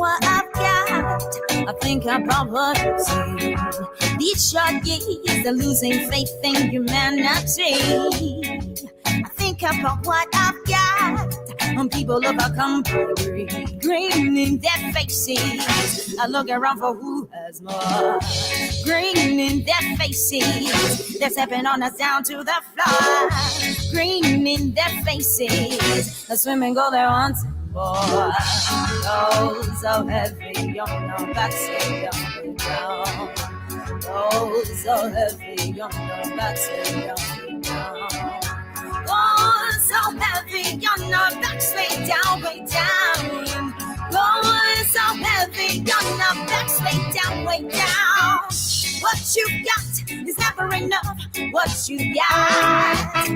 what I've got. I think about what I've seen. These short years are losing faith in humanity. I think about what I've got. When people of our country green in their faces, I look around for who has more. Green in their faces, they're stepping on us down to the floor. Green in their faces, a swimming go there once more. Oh, so heavy on our backs, way down. Oh, so heavy on our backs, way down. Oh, so heavy on our backs, way down, way down. Oh, so heavy on our backs, way down, way down. What you got is never enough. What you got,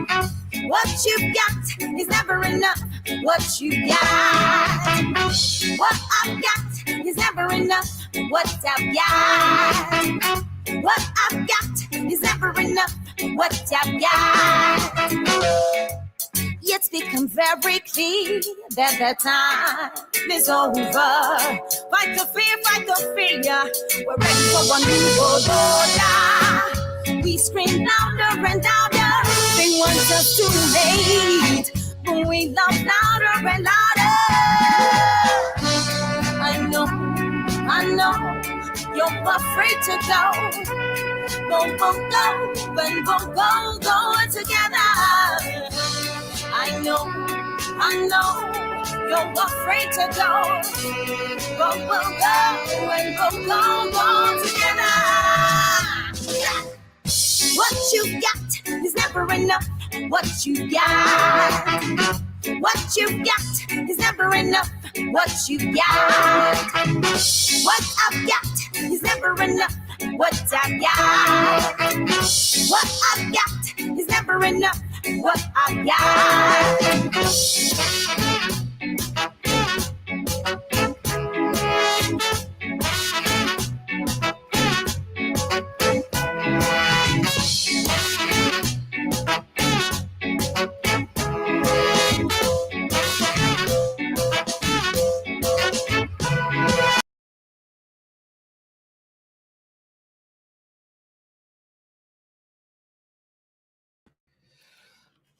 what you got is never enough. What you got, what I've got is never enough. What I've got, what I've got is never enough. What I've got. It's become very clear that the time is over. Fight the fear. We're ready for a new world order. We scream louder and louder. They want us too late, but we love louder and louder. I know, you're afraid to go. Go, and we'll go together. I know, you're afraid to go. But we'll go and we'll go together. What you got is never enough. What you got, what you got is never enough. What you got, what I've got is never enough. What I've got, what I've got is never enough. What I've got.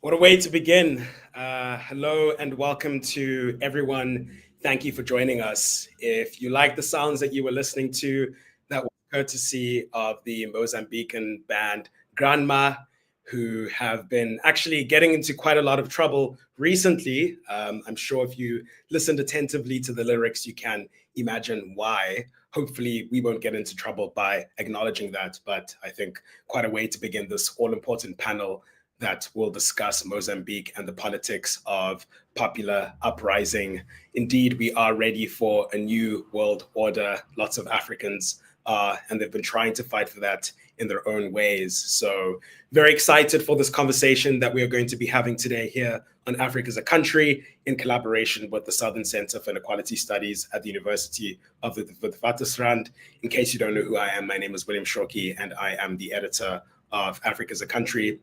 What a way to begin. Hello and welcome to everyone. Thank you for joining us. If you like the sounds that you were listening to, that was courtesy of the Mozambican band Granma, who have been actually getting into quite a lot of trouble recently. I'm sure if you listened attentively to the lyrics, you can imagine why. Hopefully we won't get into trouble by acknowledging that, but I think quite a way to begin this all-important panel that will discuss Mozambique and the politics of popular uprising. Indeed, we are ready for a new world order. Lots of Africans are, and they've been trying to fight for that in their own ways. So very excited for this conversation that we are going to be having today here on Africa as a Country in collaboration with the Southern Center for Inequality Studies at the University of the Witwatersrand. In case you don't know who I am, my name is William Shoki, and I am the editor of Africa as a Country.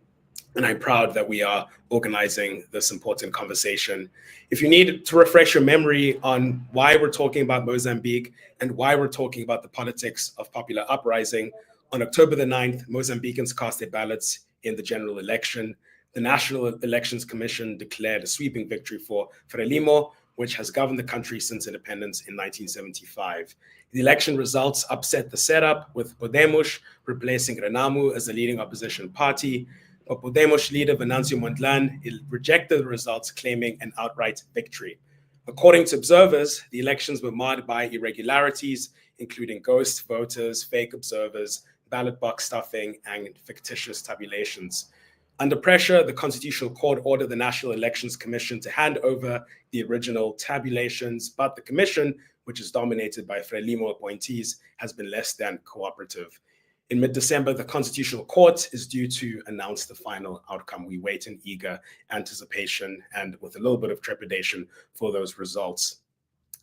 And I'm proud that we are organizing this important conversation. If you need to refresh your memory on why we're talking about Mozambique and why we're talking about the politics of popular uprising, on October the 9th, Mozambicans cast their ballots in the general election. The National Elections Commission declared a sweeping victory for Frelimo, which has governed the country since independence in 1975. The election results upset the setup, with Podemos replacing Renamo as the leading opposition party. But Podemos leader Venâncio Mondlane rejected the results, claiming an outright victory. According to observers, the elections were marred by irregularities, including ghost voters, fake observers, ballot box stuffing, and fictitious tabulations. Under pressure, the Constitutional Court ordered the National Elections Commission to hand over the original tabulations, but the commission, which is dominated by Frelimo appointees, has been less than cooperative. In mid-December, the Constitutional Court is due to announce the final outcome. We wait in eager anticipation and with a little bit of trepidation for those results.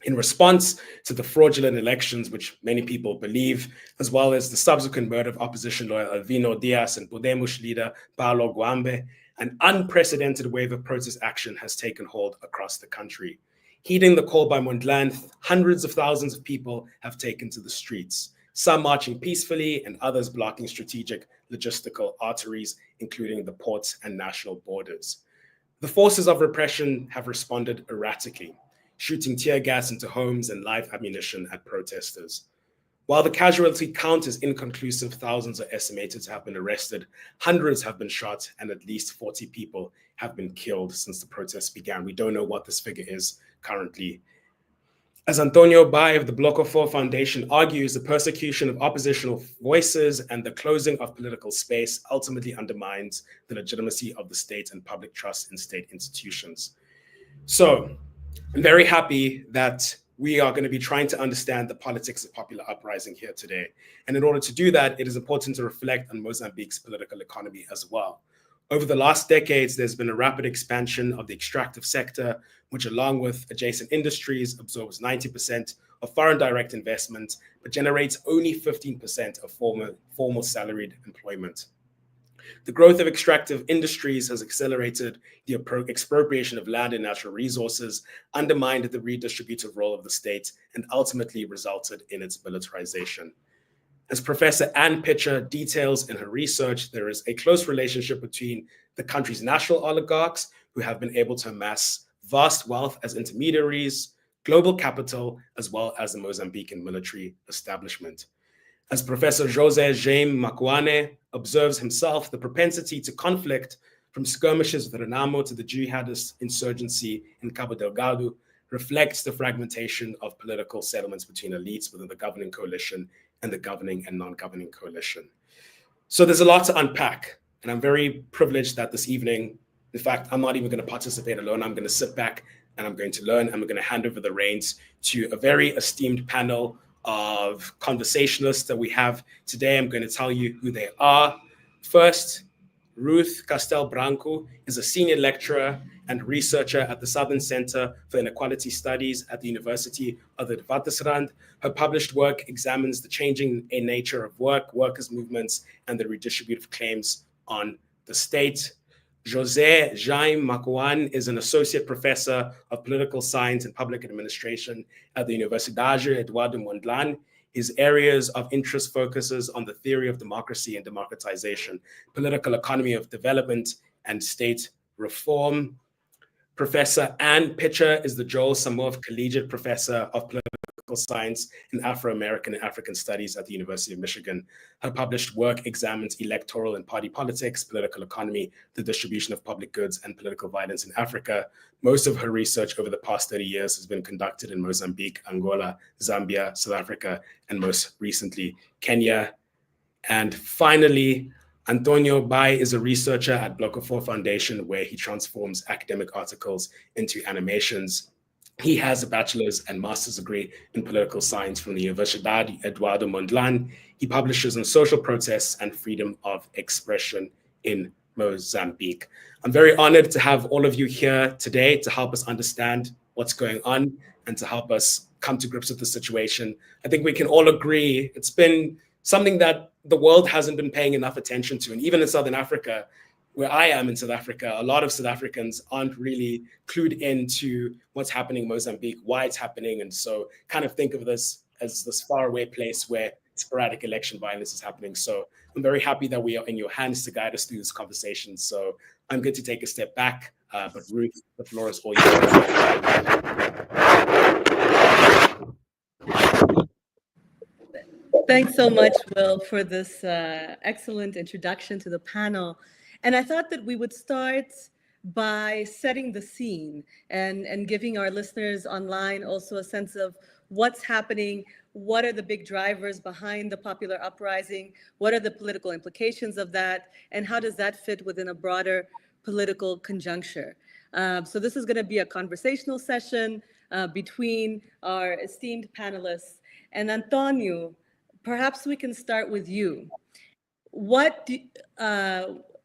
In response to the fraudulent elections, which many people believe, as well as the subsequent murder of opposition lawyer Alvino Diaz and Podemos leader Paulo Guambe, an unprecedented wave of protest action has taken hold across the country. Heeding the call by Mondlane, hundreds of thousands of people have taken to the streets, some marching peacefully and others blocking strategic logistical arteries, including the ports and national borders. The forces of repression have responded erratically, shooting tear gas into homes and live ammunition at protesters. While the casualty count is inconclusive, thousands are estimated to have been arrested, hundreds have been shot, and at least 40 people have been killed since the protests began. We don't know what this figure is currently. As Antonio Bai of the Bloco 4 Foundation argues, the persecution of oppositional voices and the closing of political space ultimately undermines the legitimacy of the state and public trust in state institutions. So I'm very happy that we are going to be trying to understand the politics of popular uprising here today. And in order to do that, it is important to reflect on Mozambique's political economy as well. Over the last decades, there's been a rapid expansion of the extractive sector, which along with adjacent industries absorbs 90% of foreign direct investment, but generates only 15% of formal salaried employment. The growth of extractive industries has accelerated the expropriation of land and natural resources, undermined the redistributive role of the state, and ultimately resulted in its militarization. As Professor Ann Pitcher details in her research, there is a close relationship between the country's national oligarchs, who have been able to amass vast wealth as intermediaries, global capital, as well as the Mozambican military establishment. As Professor José Jaime Macuane observes himself, the propensity to conflict from skirmishes with Renamo to the jihadist insurgency in Cabo Delgado reflects the fragmentation of political settlements between elites within the governing coalition and the governing and non-governing coalition. So there's a lot to unpack, and I'm very privileged that this evening, in fact, I'm not even going to participate alone. I'm going to sit back and I'm going to learn, and I'm going to hand over the reins to a very esteemed panel of conversationalists that we have today. I'm going to tell you who they are. First, Ruth Castel Branco is a senior lecturer and researcher at the Southern Center for Inequality Studies at the University of the Witwatersrand. Her published work examines the changing nature of work, workers' movements, and the redistributive claims on the state. José Jaime Macuane is an associate professor of political science and public administration at the Universidade Eduardo Mondlane. His areas of interest focuses on the theory of democracy and democratization, political economy of development, and state reform. Professor Ann Pitcher is the Joel Samov Collegiate Professor of Political Science in Afro-American and African Studies at the University of Michigan. Her published work examines electoral and party politics, political economy, the distribution of public goods, and political violence in Africa. Most of her research over the past 30 years has been conducted in Mozambique, Angola, Zambia, South Africa, and most recently, Kenya. And finally, Antonio Bai is a researcher at Bloco 4 Foundation, where he transforms academic articles into animations. He has a bachelor's and master's degree in political science from the Universidade Eduardo Mondlane. He publishes on social protests and freedom of expression in Mozambique. I'm very honored to have all of you here today to help us understand what's going on and to help us come to grips with the situation. I think we can all agree it's been something that the world hasn't been paying enough attention to. And even in Southern Africa, where I am in South Africa, a lot of South Africans aren't really clued into what's happening in Mozambique, why it's happening. And so kind of think of this as this faraway place where sporadic election violence is happening. So I'm very happy that we are in your hands to guide us through this conversation. So I'm going to take a step back, but Ruth, the floor is all yours. Thanks so much, Will, for this excellent introduction to the panel. And I thought that we would start by setting the scene and giving our listeners online also a sense of what's happening, what are the big drivers behind the popular uprising, what are the political implications of that, and how does that fit within a broader political conjuncture. So this is going to be a conversational session between our esteemed panelists. And Antonio, perhaps we can start with you. What,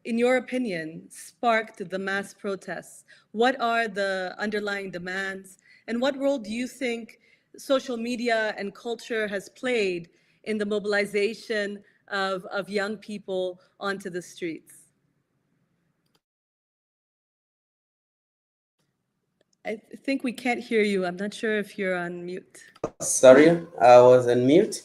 in your opinion, sparked the mass protests? What are the underlying demands? And what role do you think social media and culture has played in the mobilization of young people onto the streets? I think we can't hear you. I'm not sure if you're on mute. Sorry, I was on mute.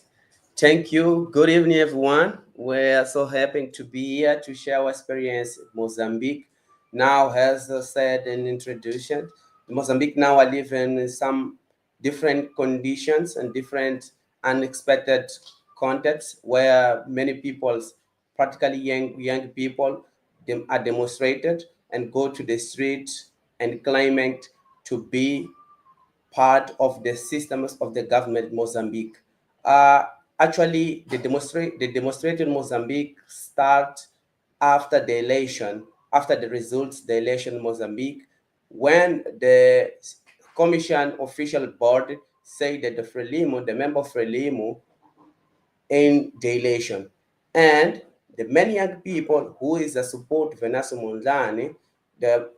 Thank you. Good evening, everyone. We're so happy to be here to share our experience in Mozambique. Now, as I said in introduction, Mozambique now I live in some different conditions and different unexpected contexts where many people, practically young people, are demonstrated and go to the street and claiming to be part of the systems of the government Mozambique. Uh, Actually, the demonstration in Mozambique start after the election, after the results, the election in Mozambique, when the commission official board say that the Frelimo, the member of Frelimo, in the election. And the many young people who is a support Venâncio Mondlane, the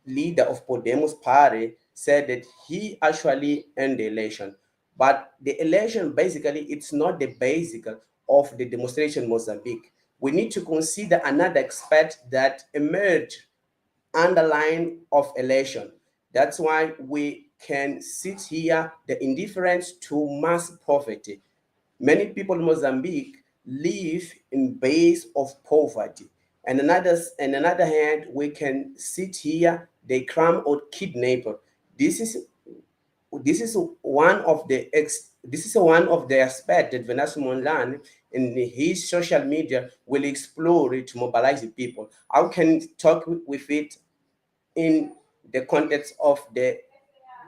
leader of Podemos party, said that he actually earned the election. But the election, basically, it's not the basic of the demonstration in Mozambique. We need to consider another aspect that emerged underline of election. That's why we can sit here the indifference to mass poverty. Many people in Mozambique live in base of poverty. And another hand, we can sit here, they crime or kidnap. This is this is one of the aspects that Venâncio Mondlane in his social media will explore it to mobilize the people. How can talk with it in the context of the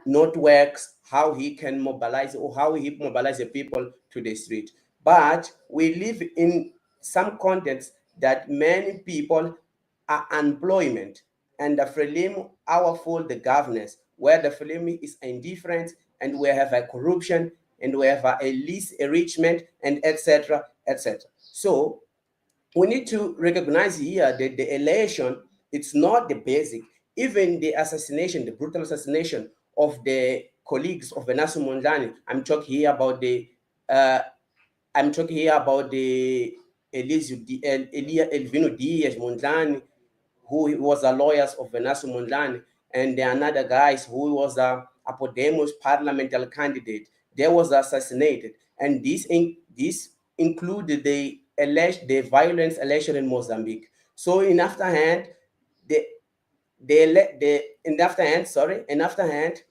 networks, how he can mobilize or how he mobilize the people to the street. But we live in some contexts that many people are unemployment, and the Frelimo our fault the governance, where the Frelimo is indifferent and we have a corruption and we have a least enrichment and etc. etc. So we need to recognize here that the election, it's not the basic. Even the assassination, the brutal assassination of the colleagues of Venâncio Mondlane, uh, I'm talking here about the Elvino Dias Mondlane, who was a lawyer of Venâncio Mondlane, and the another guys who was a Podemos parliamentary candidate. They was assassinated, and this included the violence election in Mozambique. So in after hand, the in after hand, sorry, in after hand,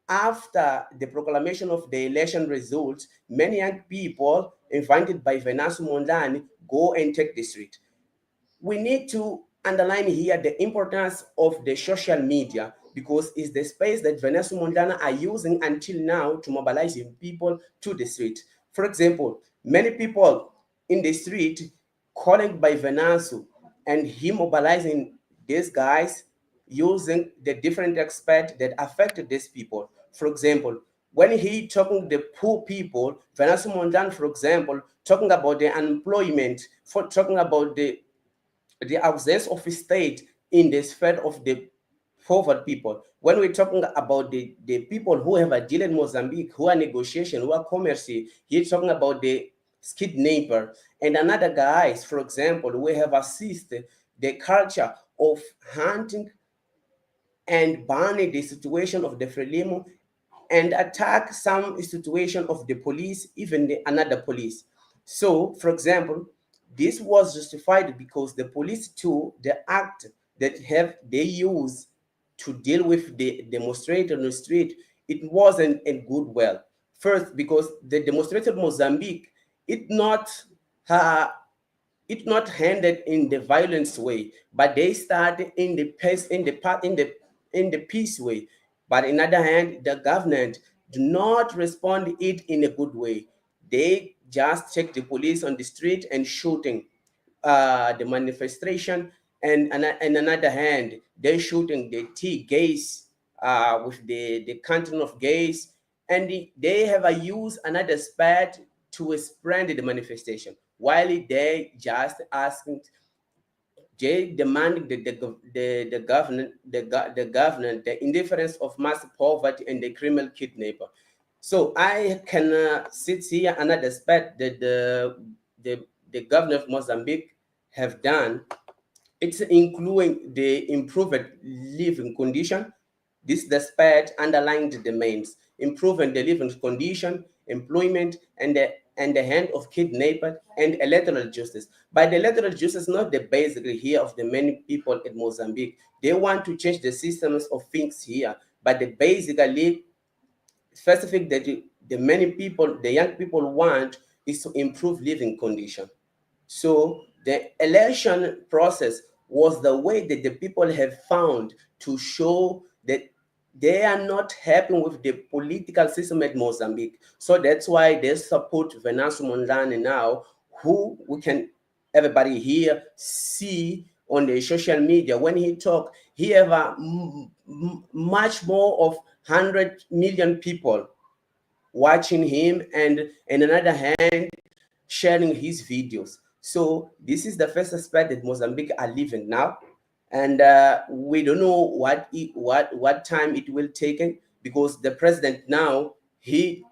after the proclamation of the election results, many young people invited by Venâncio Mondlane go and take the street. We need to underline here the importance of the social media because it's the space that Venâncio Mondlane are using until now to mobilize people to the street. For example, many people in the street calling by Venâncio and him mobilizing these guys using the different aspects that affected these people. For example, when he talking the poor people, Venâncio Mondlane, for example, talking about the unemployment, for talking about the absence of a state in the sphere of the poor people. When we're talking about the people who have a deal in Mozambique, who are negotiation, who are commerce, he's talking about the skid neighbor. And another guys, for example, we have assisted the culture of hunting and banning the situation of the Frelimo and attack some situation of the police, even another police. So, for example, this was justified because the police too, the act that they use to deal with the demonstrator on the street, it wasn't a good well. First, because the demonstrator Mozambique, it not uh, it not handed in the violence way, but they started in the pace, in the peace way. But in other hand, the government do not respond it in a good way. They just check the police on the street and shooting the manifestation, and another hand, they shooting the tea gas with the canton of gas, and they have a use another spat to spread the manifestation while they just asking, they demanding the government, the government, the indifference of mass poverty and the criminal kidnapper. So I can sit here another aspect that the governor of Mozambique have done. It's including the improved living condition, This despite underlying the demands, improving the living condition, employment, and the hand of kidnapper and electoral justice. By the electoral justice, not the basically here of the many people in Mozambique. They want to change the systems of things here, but the basically specific that the many people, the young people want is to improve living condition. So the election process was the way that the people have found to show that they are not happy with the political system at Mozambique. So that's why they support Venâncio Mondlane now, who we can everybody here see on the social media. When he talk, he have a much more of 100 million people watching him, and in another hand sharing his videos. So this is the first aspect that Mozambique are living now, and we don't know what time it will take, because the president now, he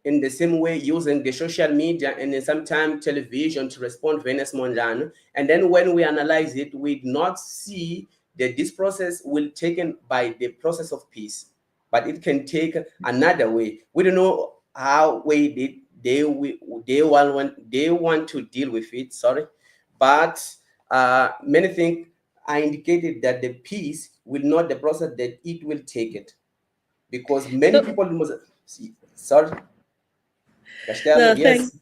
in the same way using the social media and then sometimes television to respond to Venâncio Mondlane. And then when we analyze it, we not see that this process will taken by the process of peace, but it can take another way. We don't know how way they want to deal with it. Sorry, but many things are indicated that the peace will not the process that it will take it, because many people must. Sorry. No, Yes.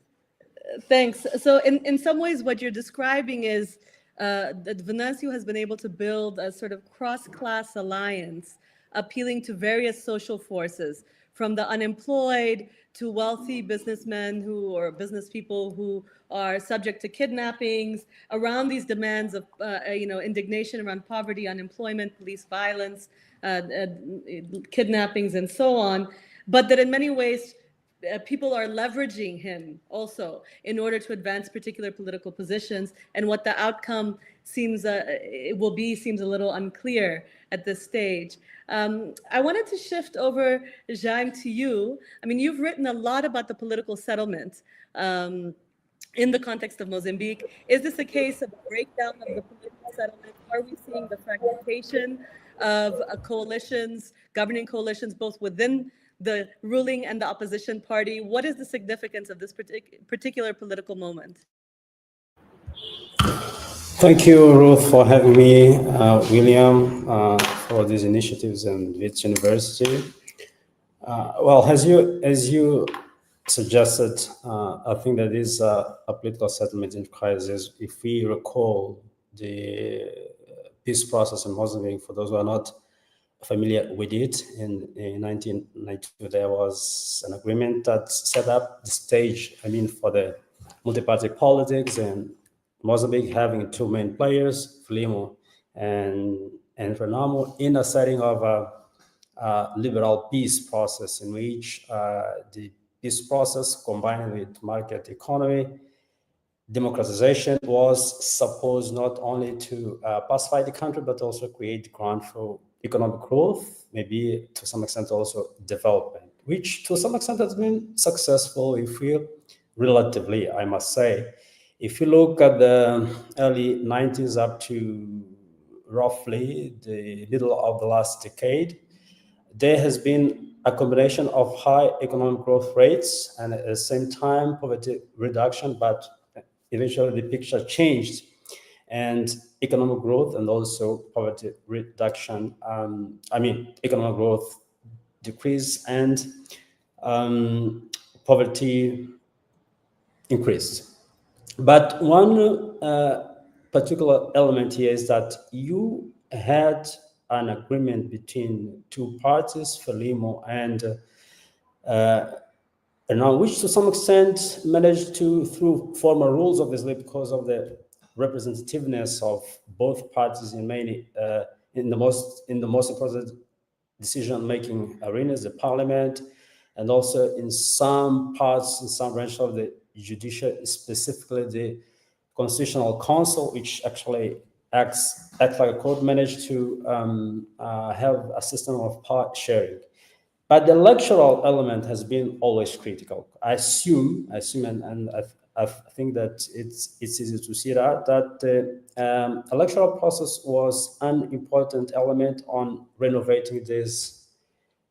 thanks. So in some ways, what you're describing is that Venâncio has been able to build a sort of cross-class alliance, appealing to various social forces, from the unemployed to wealthy businessmen or business people who are subject to kidnappings, around these demands of indignation around poverty, unemployment, police violence, kidnappings, and so on. But that in many ways, people are leveraging him also in order to advance particular political positions, and what the outcome seems a little unclear at this stage. I wanted to shift over, Jaime, to you. I mean, you've written a lot about the political settlement in the context of Mozambique. Is this a case of a breakdown of the political settlement? Are we seeing the fragmentation of coalitions, governing coalitions, both within the ruling and the opposition party? What is the significance of this particular political moment? Thank you, Ruth, for having me, William, for these initiatives, and Wits University. Well, as you suggested, I think that is a political settlement in crisis. If we recall the peace process in Mozambique, for those who are not familiar with it, in 1992, there was an agreement that set up the stage, for the multi-party politics, and Mozambique having two main players, Frelimo and Renamo, in a setting of a liberal peace process, in which the peace process, combined with market economy, democratization, was supposed not only to pacify the country, but also create ground for economic growth, maybe to some extent also development, which to some extent has been successful, if we relatively, I must say. If you look at the early 90s up to roughly the middle of the last decade, there has been a combination of high economic growth rates and at the same time poverty reduction, but eventually the picture changed, and economic growth and also poverty reduction, economic growth decreased and poverty increased. But one particular element here is that you had an agreement between two parties, Frelimo and Renamo, which to some extent managed to, through formal rules, obviously, because of the representativeness of both parties in many in the most important decision-making arenas, the parliament, and also in some parts, in some branches of the judiciary, specifically the Constitutional Council, which actually acts like a court, managed to have a system of power sharing. But the electoral element has been always critical. I assume, and I think that it's easy to see that the electoral process was an important element on renovating this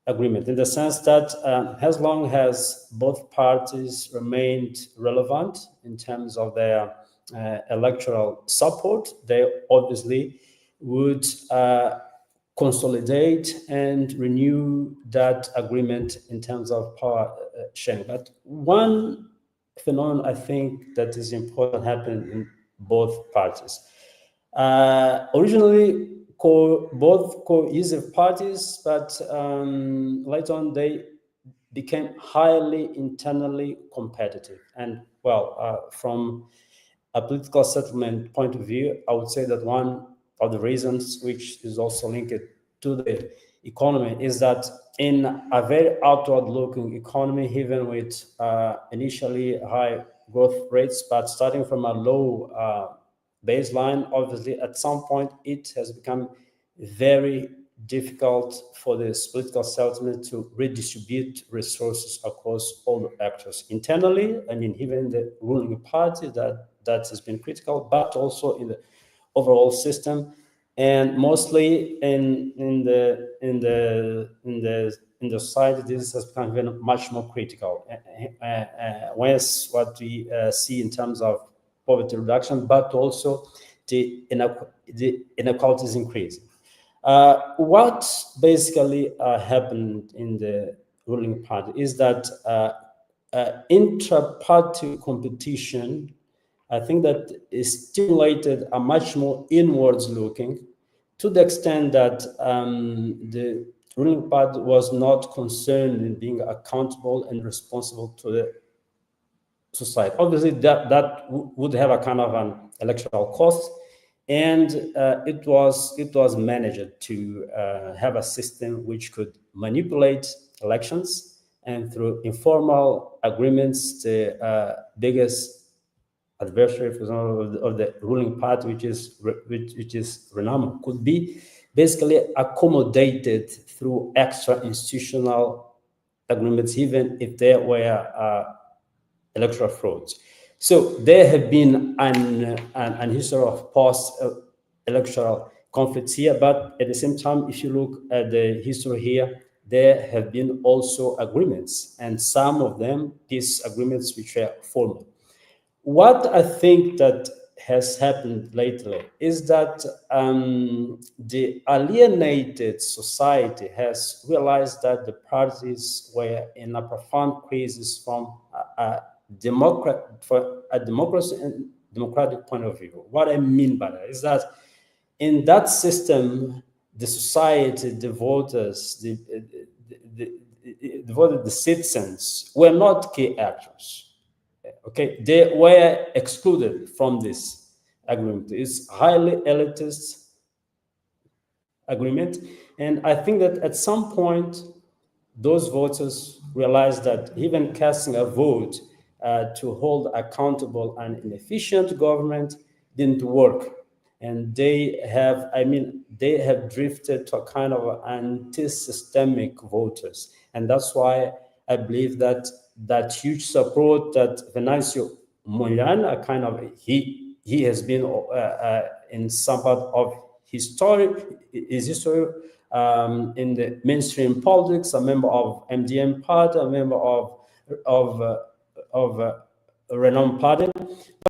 agreement, in the sense that as long as both parties remained relevant in terms of their electoral support, they obviously would consolidate and renew that agreement in terms of power sharing. But one phenomenon I think that is important happened in both parties. Originally, both cohesive parties, but later on they became highly internally competitive. And well, from a political settlement point of view, I would say that one of the reasons, which is also linked to the economy, is that in a very outward-looking economy, even with initially high growth rates, but starting from a low baseline, obviously, at some point, it has become very difficult for this political settlement to redistribute resources across all the actors internally. I mean, even the ruling party that has been critical, but also in the overall system, and mostly in the society, this has become very much more critical. Whereas what we see in terms of poverty reduction, but also the inequalities increasing. What basically happened in the ruling party is that intra-party competition, I think that is stimulated a much more inwards looking, to the extent that the ruling party was not concerned in being accountable and responsible to the society. Obviously, that would have a kind of an electoral cost, and it was managed to have a system which could manipulate elections, and through informal agreements, the biggest adversary, for example, of the ruling party, which is Renamo, could be basically accommodated through extra institutional agreements, even if there were electoral frauds. So there have been an history of post-electoral conflicts here, but at the same time, if you look at the history here, there have been also agreements, and some of them, peace agreements, which were formal. What I think that has happened lately is that the alienated society has realized that the parties were in a profound crisis from a democracy and democratic point of view. What I mean by that is that in that system, the society, the voters, the citizens were not key actors. Okay, they were excluded from this agreement. It's highly elitist agreement, and I think that at some point, those voters realized that even casting a vote to hold accountable an inefficient government didn't work, and they have drifted to a kind of anti-systemic voters, and that's why I believe that huge support that Venâncio Mondlane, he has been in some part of his history in the mainstream politics, a member of MDM party, a member of Renamo party.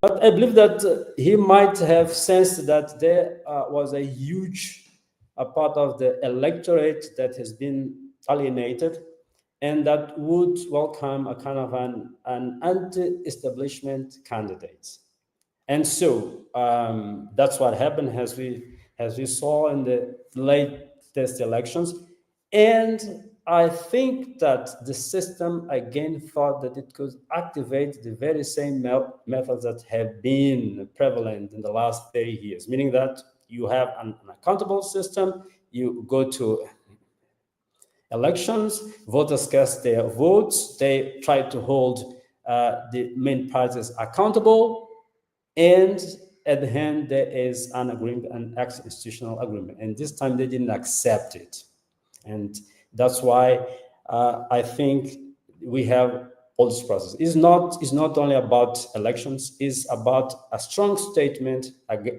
But I believe that he might have sensed that there was a huge part of the electorate that has been alienated, and that would welcome a kind of an anti-establishment candidate. And so that's what happened as we saw in the latest elections. And I think that the system again thought that it could activate the very same methods that have been prevalent in the last 30 years, meaning that you have an accountable system, you go to elections, voters cast their votes, they try to hold the main parties accountable, and at the end there is an agreement, an institutional agreement, and this time they didn't accept it. And that's why I think we have all this process. Is not only about elections, is about a strong statement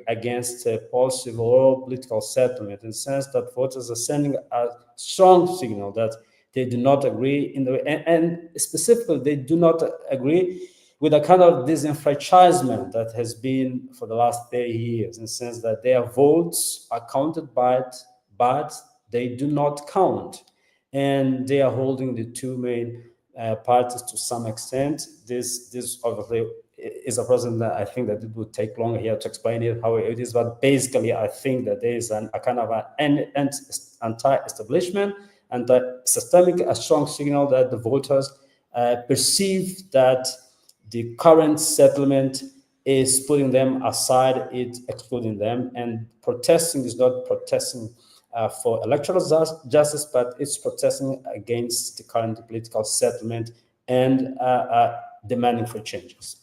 against a possible or political settlement, in the sense that voters are sending a strong signal that they do not agree and specifically they do not agree with a kind of disenfranchisement that has been for the last 30 years, in the sense that their votes are counted but they do not count. And they are holding the two main parties to some extent. This obviously is a process that I think that it would take longer here to explain it, how it is, but basically I think that there is a kind of an anti-establishment and a strong signal that the voters perceive that the current settlement is putting them aside, it's excluding them, and protesting is not protesting for electoral justice, but it's protesting against the current political settlement and demanding for changes.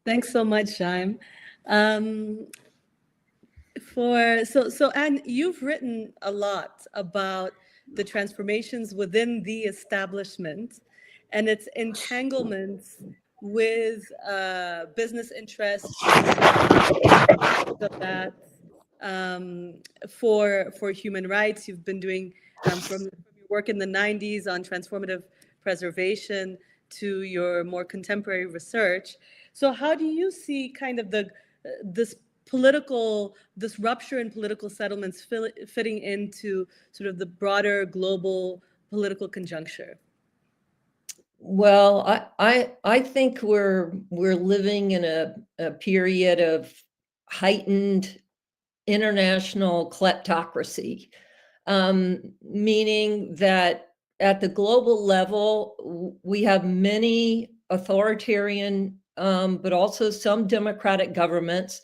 Thanks so much, Jaime. Anne, you've written a lot about the transformations within the establishment and its entanglements with business interests that for human rights. You've been doing from your work in the 90s on transformative preservation to your more contemporary research. So how do you see kind of this rupture in political settlements fitting into sort of the broader global political conjuncture? Well, I think we're living in a period of heightened international kleptocracy, meaning that at the global level, we have many authoritarian, but also some democratic governments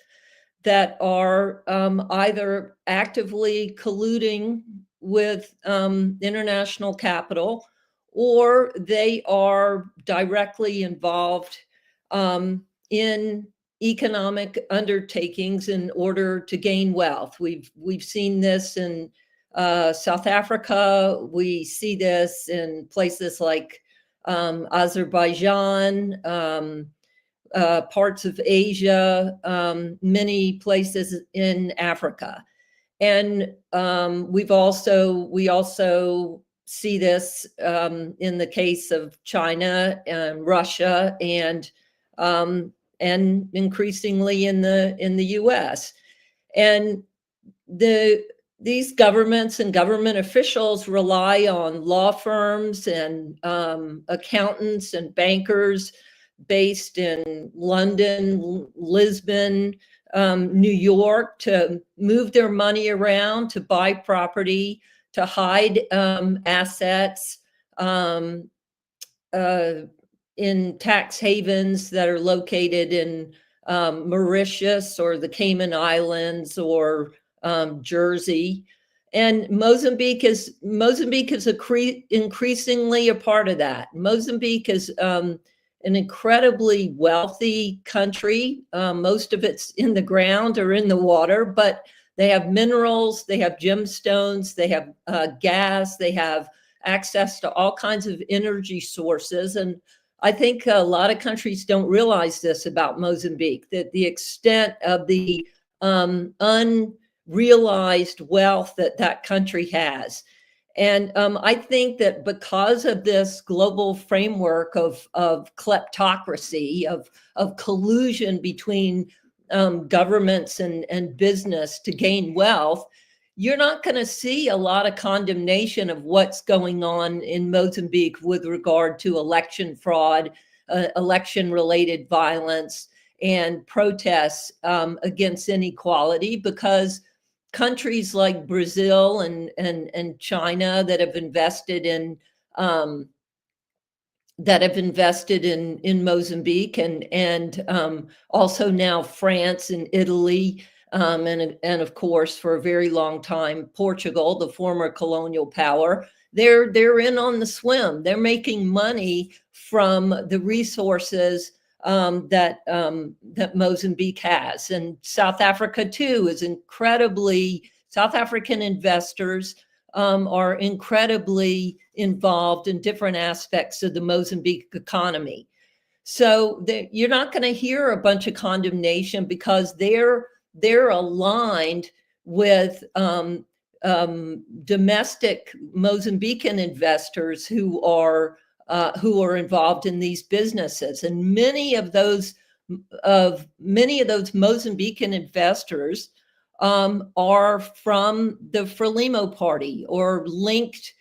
that are either actively colluding with international capital, or they are directly involved in economic undertakings in order to gain wealth. We've seen this in South Africa. We see this in places like Azerbaijan, parts of Asia, many places in Africa. And we also see this in the case of China and Russia, and increasingly in the U.S. And these governments and government officials rely on law firms and accountants and bankers based in London, Lisbon, New York, to move their money around, to buy property, to hide assets in tax havens that are located in Mauritius or the Cayman Islands or Jersey. And Mozambique is increasingly a part of that. Mozambique is an incredibly wealthy country. Most of it's in the ground or in the water, but they have minerals, they have gemstones, they have gas, they have access to all kinds of energy sources. And I think a lot of countries don't realize this about Mozambique, that the extent of the unrealized wealth that country has. And I think that because of this global framework of kleptocracy, of collusion between governments and business to gain wealth, you're not going to see a lot of condemnation of what's going on in Mozambique with regard to election fraud, election-related violence, and protests against inequality, because countries like Brazil and China that have invested in Mozambique, and also now France and Italy, and of course for a very long time Portugal, the former colonial power. They're in on the swim. They're making money from the resources that Mozambique has, and South Africa too is incredibly. South African investors are incredibly involved in different aspects of the Mozambique economy. So you're not going to hear a bunch of condemnation because they're aligned with domestic Mozambican investors who are involved in these businesses, and many of those Mozambican investors are from the Frelimo party or linked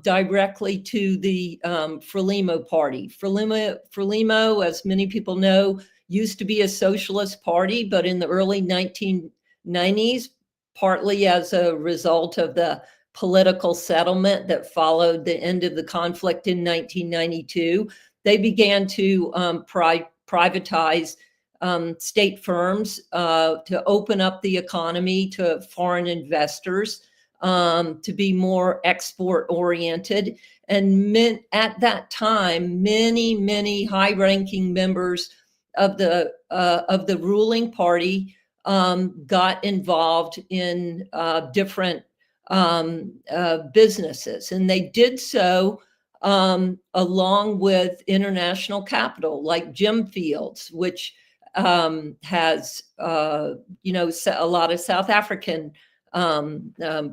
directly to the Frelimo party. Frelimo, as many people know, used to be a socialist party, but in the early 1990s, partly as a result of the political settlement that followed the end of the conflict in 1992, they began to privatize state firms to open up the economy to foreign investors, to be more export oriented. And at that time, many high-ranking members of the ruling party got involved in different businesses, and they did so along with international capital like Jim Fields, which has a lot of South African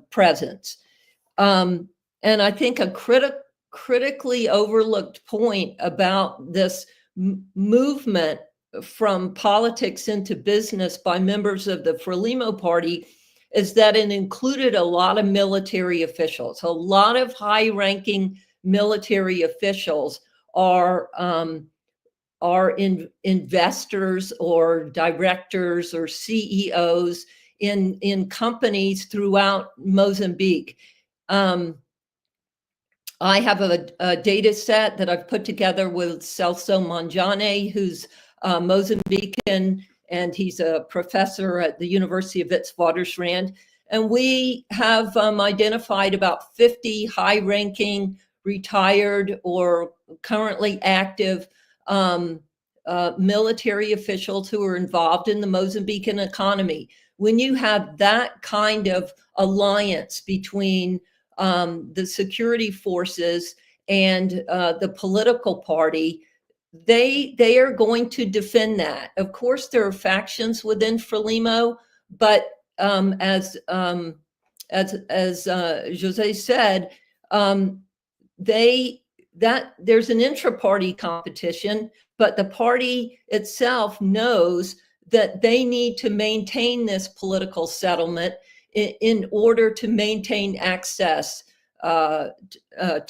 presence. And I think a critically overlooked point about this movement from politics into business by members of the Frelimo party is that it included a lot of military officials. A lot of high-ranking military officials are investors or directors or CEOs in companies throughout Mozambique. I have a data set that I've put together with Celso Mondlane, who's Mozambican, and he's a professor at the University of Witwatersrand. And we have identified about 50 high-ranking, retired, or currently active military officials who are involved in the Mozambican economy. When you have that kind of alliance between the security forces and the political party, they are going to defend that. Of course, there are factions within Frelimo, but as Jose said, there's an intra-party competition, but the party itself knows that they need to maintain this political settlement in order to maintain access to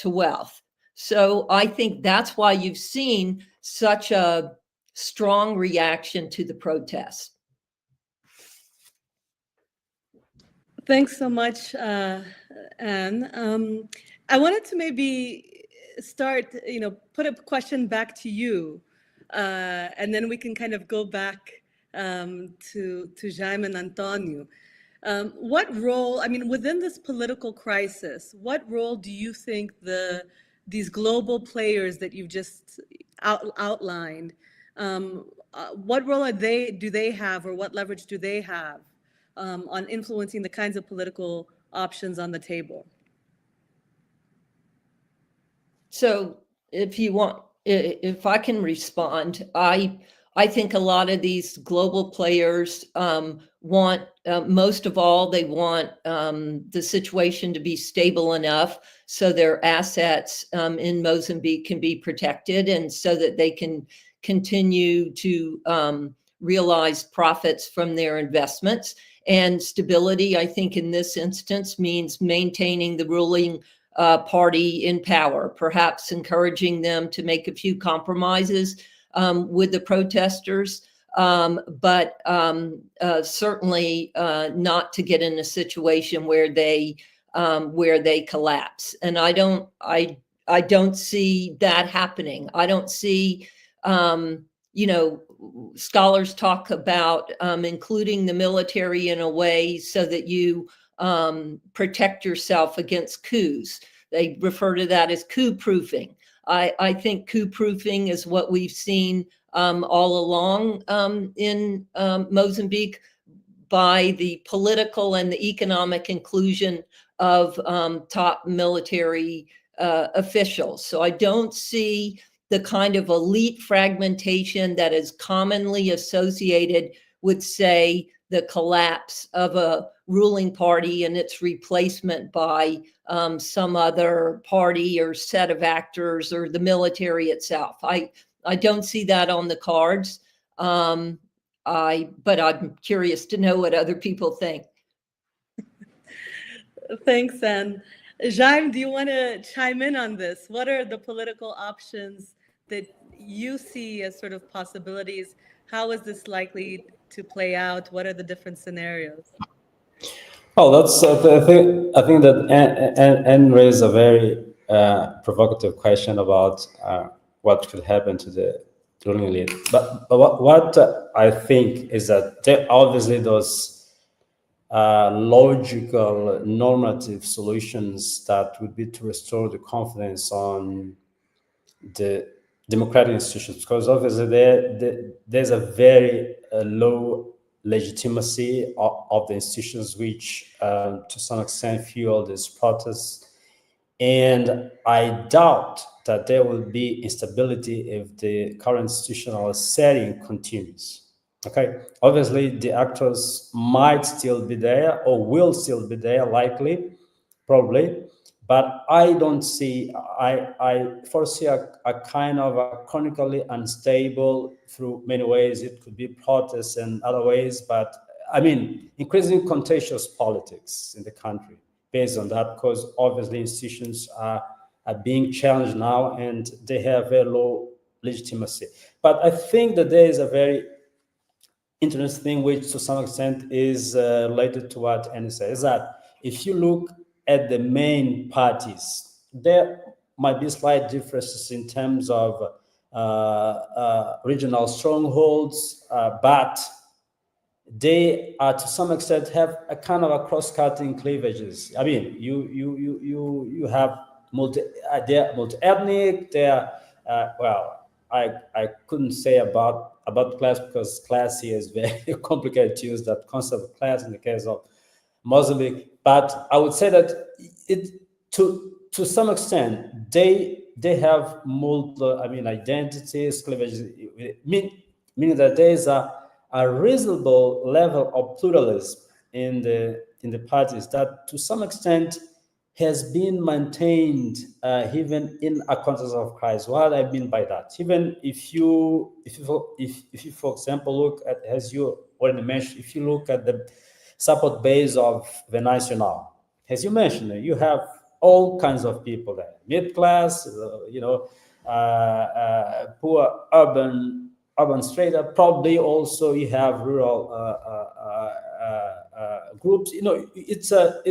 wealth. So I think that's why you've seen such a strong reaction to the protests. Thanks so much, Anne. I wanted to maybe start, put a question back to you, and then we can kind of go back to Jaime and Antonio. What role, within this political crisis, what role do you think these global players that you've just outlined, what role do they have, or what leverage do they have on influencing the kinds of political options on the table? So if I can respond, I think a lot of these global players want, most of all, they want the situation to be stable enough so their assets in Mozambique can be protected, and so that they can continue to realize profits from their investments. And stability, I think in this instance, means maintaining the ruling party in power, perhaps encouraging them to make a few compromises with the protesters, but certainly not to get in a situation where they collapse. And I don't see that happening. I don't see, scholars talk about including the military in a way so that you protect yourself against coups. They refer to that as coup proofing. I think coup proofing is what we've seen all along in Mozambique by the political and the economic inclusion of top military officials. So I don't see the kind of elite fragmentation that is commonly associated with, say, the collapse of a ruling party and its replacement by some other party or set of actors or the military itself. I don't see that on the cards. But I'm curious to know what other people think. Thanks, Anne. Jaime, do you want to chime in on this? What are the political options that you see as sort of possibilities? How is this likely to play out? What are the different scenarios? Well, that's I think that Anne raised a very provocative question about what could happen to the ruling elite. But what I think is that there obviously those logical normative solutions that would be to restore the confidence on the democratic institutions, because obviously there's a very low legitimacy of the institutions, which to some extent fuel these protests. And I doubt that there will be instability if the current institutional setting continues. Okay, obviously the actors might still be there or will still be there, likely, probably, but I don't see, I foresee a kind of a chronically unstable through many ways. It could be protests and other ways, but I mean, increasing contentious politics in the country based on that, because obviously institutions are being challenged now and they have very low legitimacy. But I think that there is a very interesting thing, which to some extent is related to what Annie said, is that if you look at the main parties, there might be slight differences in terms of regional strongholds, but they are to some extent have a kind of a cross-cutting cleavages. I mean, you have they're multi-ethnic. They're well, I couldn't say about class, because class here is very complicated to use that concept of class in the case of Mozambique. But I would say that it to some extent they have multiple, I mean, identities, cleavages, meaning that there is a reasonable level of pluralism in the parties that to some extent has been maintained even in a context of crisis. What I mean by that, even if you for example look at, as you already mentioned, if you look at the support base of Venâncio now, as you mentioned, you have all kinds of people there, mid class, poor, urban straight up. Probably also you have rural groups. You know, it's a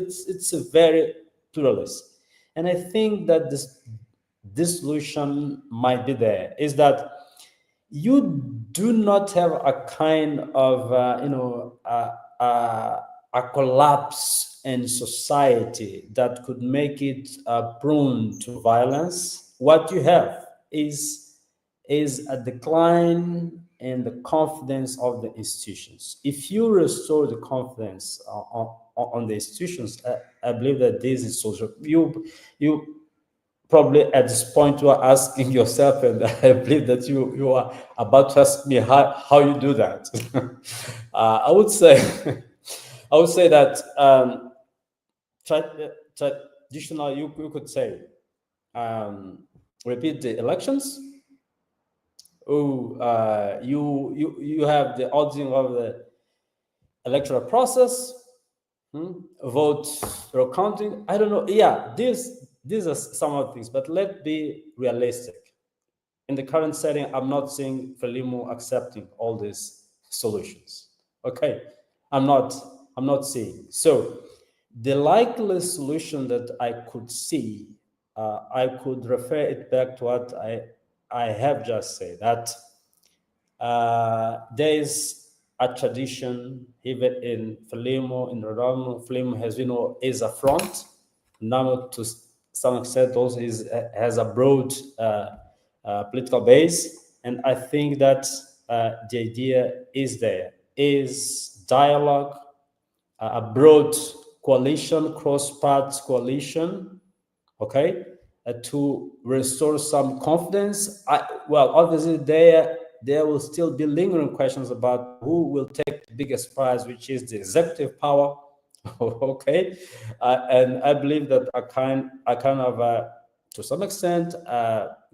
very pluralist, and I think that this solution might be there, is that you do not have a kind of a collapse in society that could make it prone to violence. What you have is a decline in the confidence of the institutions. If you restore the confidence on the institutions, I believe that this is social. You probably at this point you are asking yourself, and I believe that you are about to ask me how you do that. I would say that traditional, you could say, repeat the elections. You have the auditing of the electoral process, vote recounting. I don't know. Yeah, these are some of the things, but let's be realistic. In the current setting, I'm not seeing Frelimo accepting all these solutions. Okay, I'm not seeing. So the likely solution that I could see, I could refer it back to what I have just said, that there is a tradition even in Frelimo, in Renamo. Frelimo has, is a front. Renamo to some extent also has a broad political base, and I think that the idea is there, is dialogue, a broad coalition, cross-party coalition, okay, to restore some confidence. Well, obviously there will still be lingering questions about who will take the biggest prize, which is the executive power. Okay, and I believe that a kind of to some extent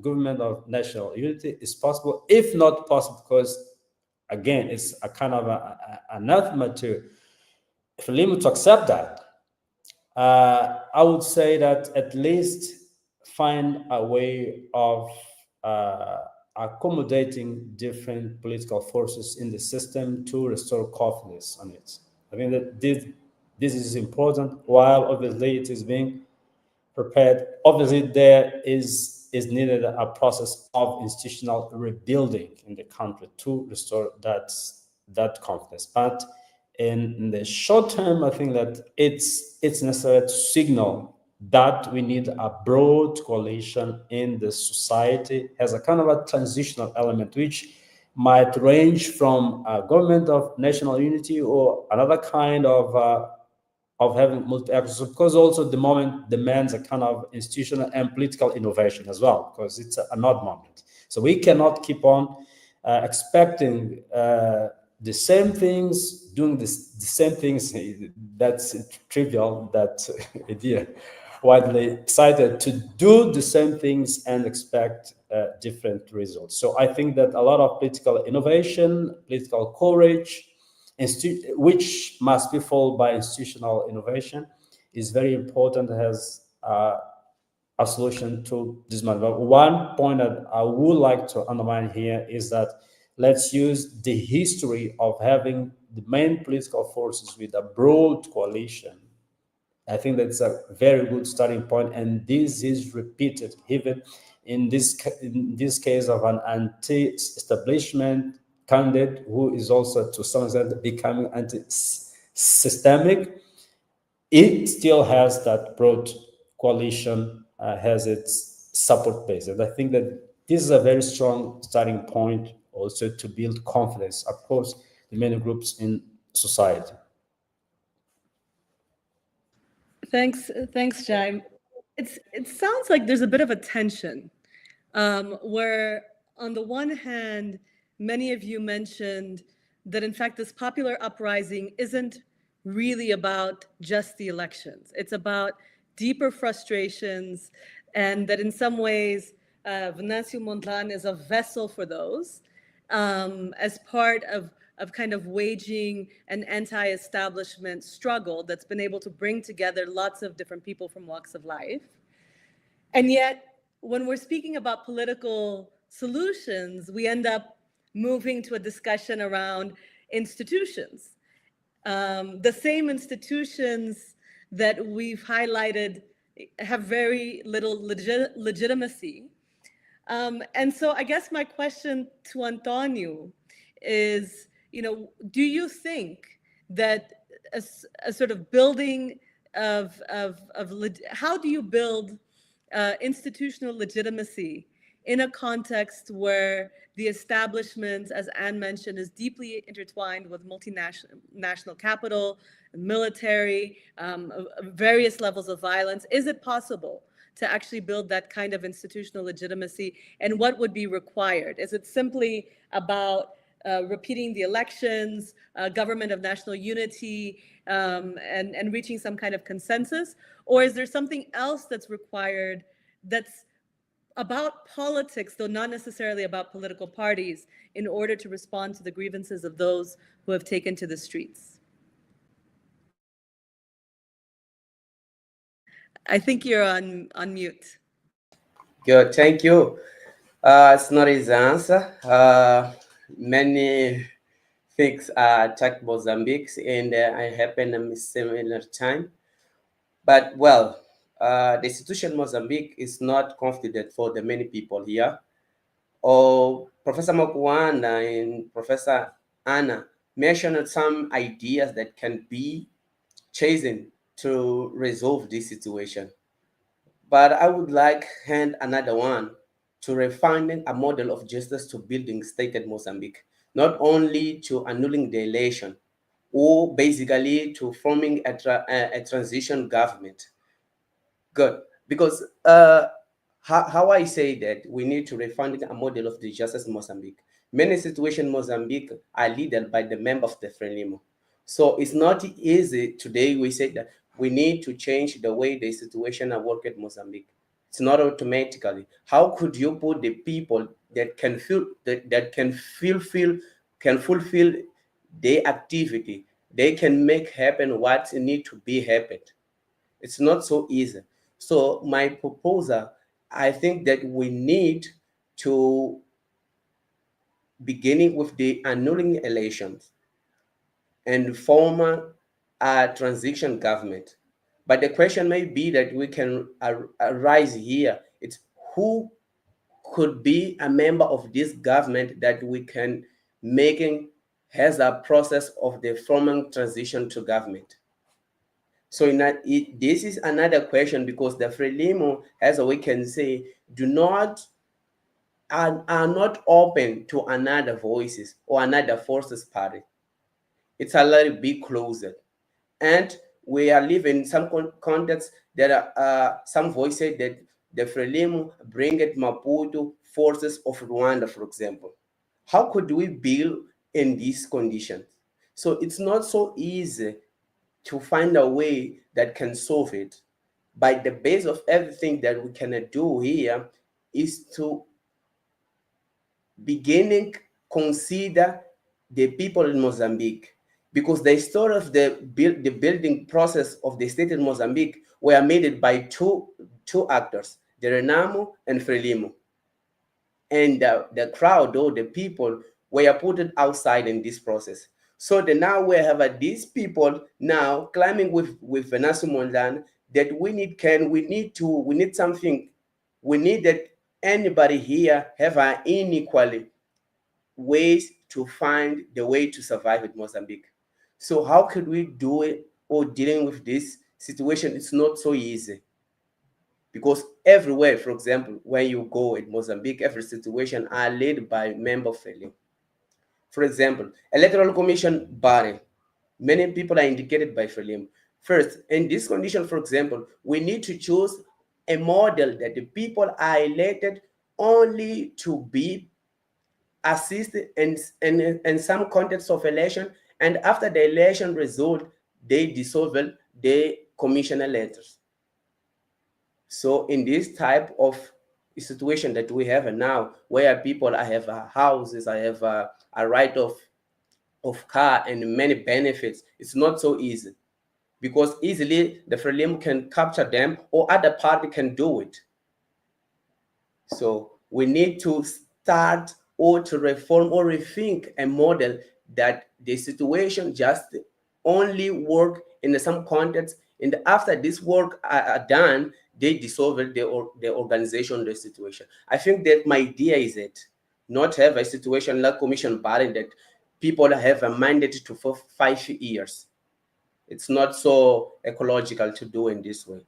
government of national unity is possible, if not possible, because again it's a kind of anathema to Frelimo to accept that. I would say that at least find a way of accommodating different political forces in the system to restore confidence on it. I think that this is important. While obviously it is being prepared, obviously there is needed a process of institutional rebuilding in the country to restore that confidence. But in the short term, I think that it's necessary to signal that we need a broad coalition in the society as a kind of a transitional element, which might range from a government of national unity or another kind of having multi-actors, because also the moment demands a kind of institutional and political innovation as well, because it's an odd moment. So we cannot keep on expecting the same things, doing the same things. That's trivial, that idea. Widely cited, to do the same things and expect different results. So I think that a lot of political innovation, political courage, which must be followed by institutional innovation, is very important as a solution to this matter. One point that I would like to underline here is that let's use the history of having the main political forces with a broad coalition. I think that's a very good starting point, and this is repeated even in this case of an anti-establishment candidate who is also to some extent becoming anti-systemic. It still has that broad coalition, has its support base, and I think that this is a very strong starting point also to build confidence across the many groups in society. Thanks, Jaime. It sounds like there's a bit of a tension where, on the one hand, many of you mentioned that, in fact, this popular uprising isn't really about just the elections. It's about deeper frustrations, and that in some ways, Venâncio Mondlane is a vessel for those as part of kind of waging an anti-establishment struggle that's been able to bring together lots of different people from walks of life. And yet, when we're speaking about political solutions, we end up moving to a discussion around institutions. The same institutions that we've highlighted have very little legitimacy. And so I guess my question to Antonio is, do you think that a sort of building of how do you build institutional legitimacy in a context where the establishment, as Anne mentioned, is deeply intertwined with multinational capital, military, various levels of violence? Is it possible to actually build that kind of institutional legitimacy, and what would be required? Is it simply about repeating the elections, government of national unity, and reaching some kind of consensus? Or is there something else that's required that's about politics, though not necessarily about political parties, in order to respond to the grievances of those who have taken to the streets? I think you're on mute. Good, thank you. It's not his answer. Many things attacked Mozambique, and I happened at a similar time. But well, the institution Mozambique is not confident for the many people here. Or Professor Mokuanda and Professor Anna mentioned some ideas that can be chosen to resolve this situation. But I would like hand another one to refining a model of justice to building state in Mozambique, not only to annulling the election, or basically to forming a transition government. Good, because how I say that we need to refund a model of the justice in Mozambique. Many situations in Mozambique are led by the member of the Frelimo. So it's not easy today. We say that we need to change the way the situation are work at Mozambique. It's not automatically. How could you put the people that can fulfill their activity? They can make happen what need to be happened. It's not so easy. So my proposal, I think that we need to beginning with the annulling elections and form a transition government. But the question may be that we can arise here. It's who could be a member of this government that we can making has a process of the forming transition to government. So this is another question, because the Frelimo, as we can say, are not open to another voices or another forces party. It's a little bit closer. And we are living in some context that some voices that the Frelimo bring it Maputo forces of Rwanda, for example. How could we build in these conditions? So it's not so easy to find a way that can solve it. By the base of everything that we can do here is to beginning consider the people in Mozambique, because the story of the building process of the state in Mozambique were made by two actors, the Renamo and Frelimo. And the crowd or the people were put outside in this process. So now we have these people now climbing with Venâncio Mondlane that we need something. We need that anybody here have an inequality ways to find the way to survive in Mozambique. So how could we do it, or dealing with this situation? It's not so easy, because everywhere, for example, where you go in Mozambique, every situation are led by member Frelimo. For example, electoral commission body, many people are indicated by Frelimo. First, in this condition, for example, we need to choose a model that the people are elected only to be assisted in some context of election, and after the election result, they dissolve the commissioner letters. So in this type of situation that we have now, where people have houses, I have a right of car and many benefits, it's not so easy, because easily the Frelimo can capture them or other party can do it. So we need to start or to reform or rethink a model that the situation just only work in some context, and after this work are done, they dissolve the organization, the situation. I think that my idea is it, not have a situation like commission body that people have a mandate to for 5 years. It's not so ecological to do in this way.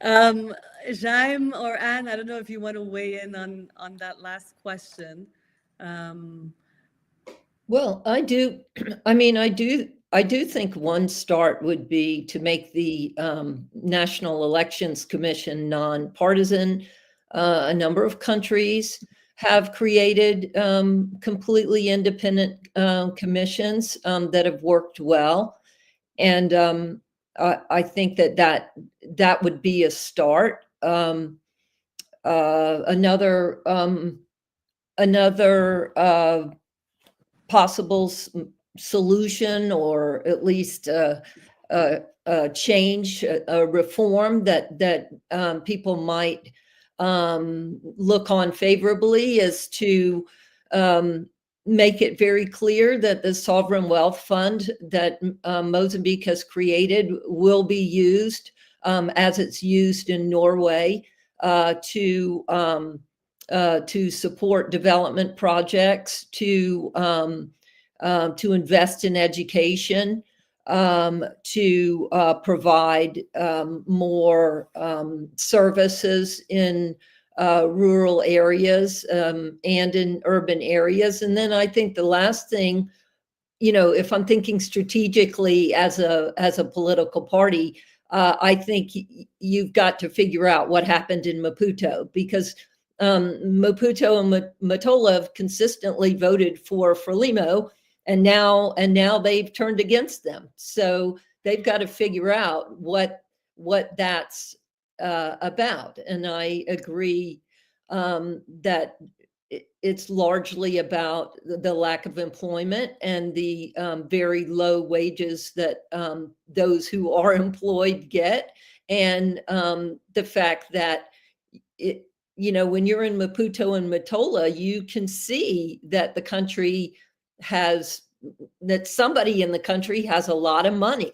Jaime or Anne, I don't know if you want to weigh in on that last question. Well, I do. I mean, I do think one start would be to make the National Elections Commission nonpartisan. A number of countries have created completely independent commissions that have worked well, and I think that would be a start. Another possible solution, or at least a change, a reform that people might look on favorably, is to make it very clear that the sovereign wealth fund that Mozambique has created will be used as it's used in Norway to support development projects, to invest in education, to provide more services in rural areas and in urban areas. And then I think the last thing if I'm thinking strategically as a political party, I think you've got to figure out what happened in Maputo, because Maputo and Matola have consistently voted for Frelimo, and now they've turned against them. So they've got to figure out what that's about. And I agree that it's largely about the lack of employment and the very low wages that those who are employed get, and the fact that when you're in Maputo and Matola, you can see that that somebody in the country has a lot of money.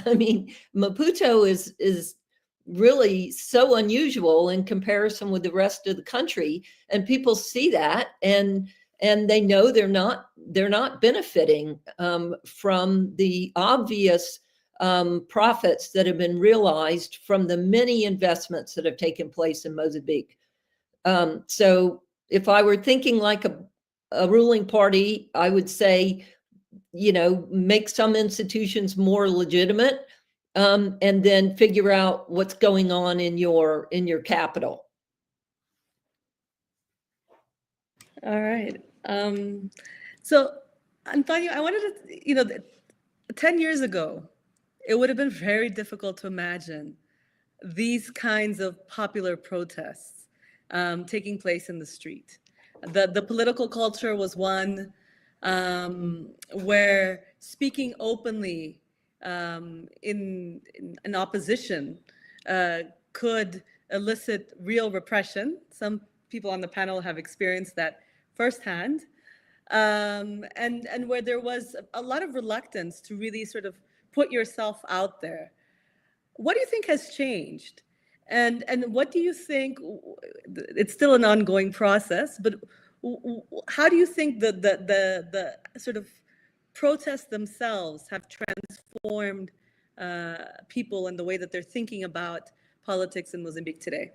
I mean, Maputo is really so unusual in comparison with the rest of the country, and people see that, and they know they're not benefiting from the obvious profits that have been realized from the many investments that have taken place in Mozambique. So if I were thinking like a ruling party, I would say, make some institutions more legitimate, and then figure out what's going on in your capital. All right. So, Antonio, I wanted to, 10 years ago, it would have been very difficult to imagine these kinds of popular protests taking place in the street. The political culture was one where speaking openly in opposition could elicit real repression. Some people on the panel have experienced that firsthand, and where there was a lot of reluctance to really sort of put yourself out there. What do you think has changed? And what do you think, it's still an ongoing process, but how do you think the sort of protests themselves have transformed people and the way that they're thinking about politics in Mozambique today?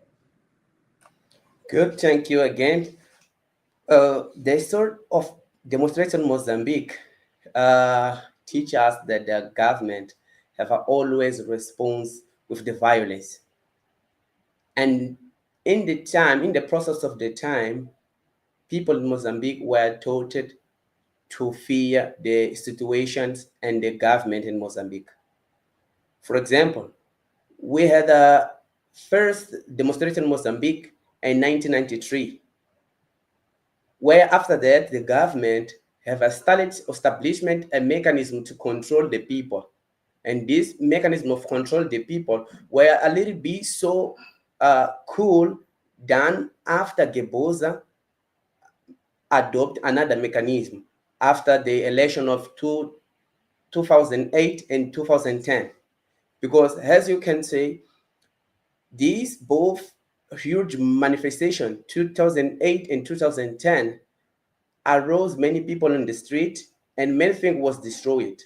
Good, thank you again. The sort of demonstration in Mozambique teach us that the government have always response with the violence. And in the process of the time, people in Mozambique were taught to fear the situations and the government in Mozambique. For example, we had a first demonstration in Mozambique in 1993, where after that, the government have established a mechanism to control the people. And this mechanism of control the people were a little bit so cool than after Geboza adopt another mechanism after the election of 2008 and 2010. Because as you can see, these both huge manifestation, 2008 and 2010, arose many people in the street and many things was destroyed.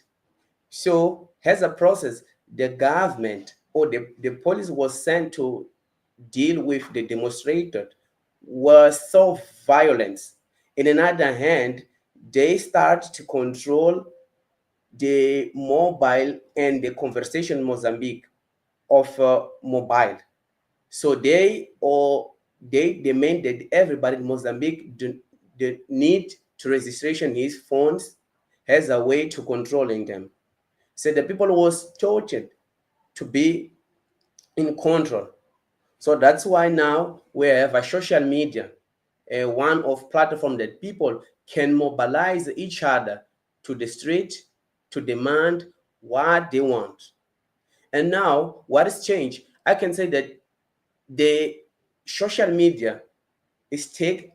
So as a process, the government or the police was sent to deal with the demonstrators was so violent. In another hand, they start to control the mobile and the conversation in Mozambique of mobile. So they demand that everybody in Mozambique the need to registration his phones as a way to controlling them. So the people was tortured to be in control. So that's why now we have a social media, one of platform that people can mobilize each other to the street to demand what they want. And now what has changed? I can say that the social media is take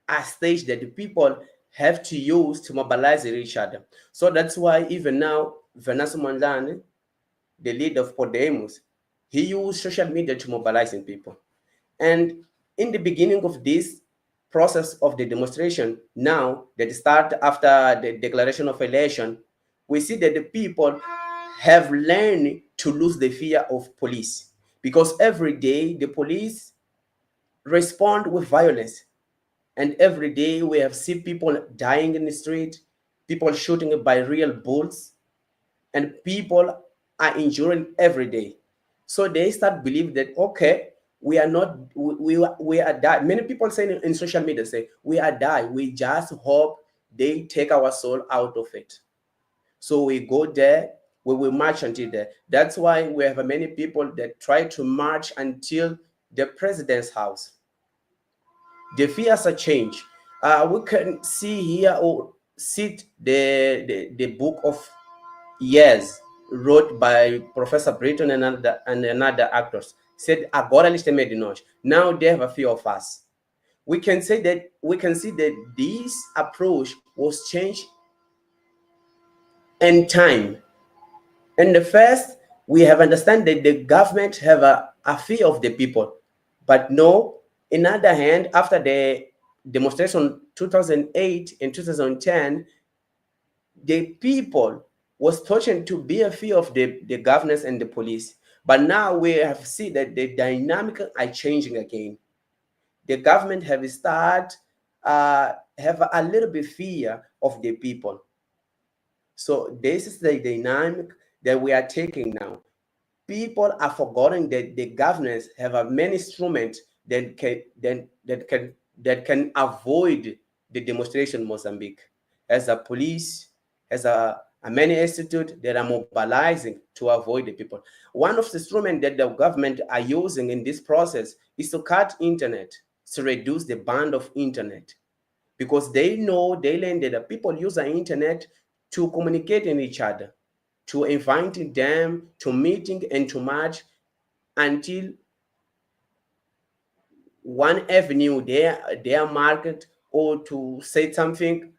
a stage that the people have to use to mobilize each other. So that's why even now, Venâncio Mondlane, the leader of Podemos, he used social media to mobilizing people. And in the beginning of this process of the demonstration, now that start after the declaration of election, we see that the people have learned to lose the fear of police, because every day the police respond with violence. And every day we have seen people dying in the street, people shooting by real bullets, and people are injuring every day. So they start believing that, okay, we are not, we are die. Many people say in social media, say, we are die. We just hope they take our soul out of it. So we go there, we will march until there. That's why we have many people that try to march until the president's house. The fears are change. We can see here or see the book of Years wrote by Professor Britton and another actors. Said agora eles têm medo de nós. Now they have a fear of us. We can see that this approach was changed in time. And the first, we have understand that the government have a fear of the people. But no, in other hand, after the demonstration 2008 and 2010, the people was touching to be a fear of the governors and the police. But now we have seen that the dynamic are changing again. The government have started have a little bit fear of the people. So this is the dynamic that we are taking now. People are forgetting that the governors have a many instruments that can avoid the demonstration in Mozambique. As a police, as a many institutes that are mobilizing to avoid the people. One of the instruments that the government are using in this process is to cut internet, to reduce the band of internet, because they know, they learn that the people use the internet to communicate in each other, to inviting them to meeting and to march until one avenue their market, or to say something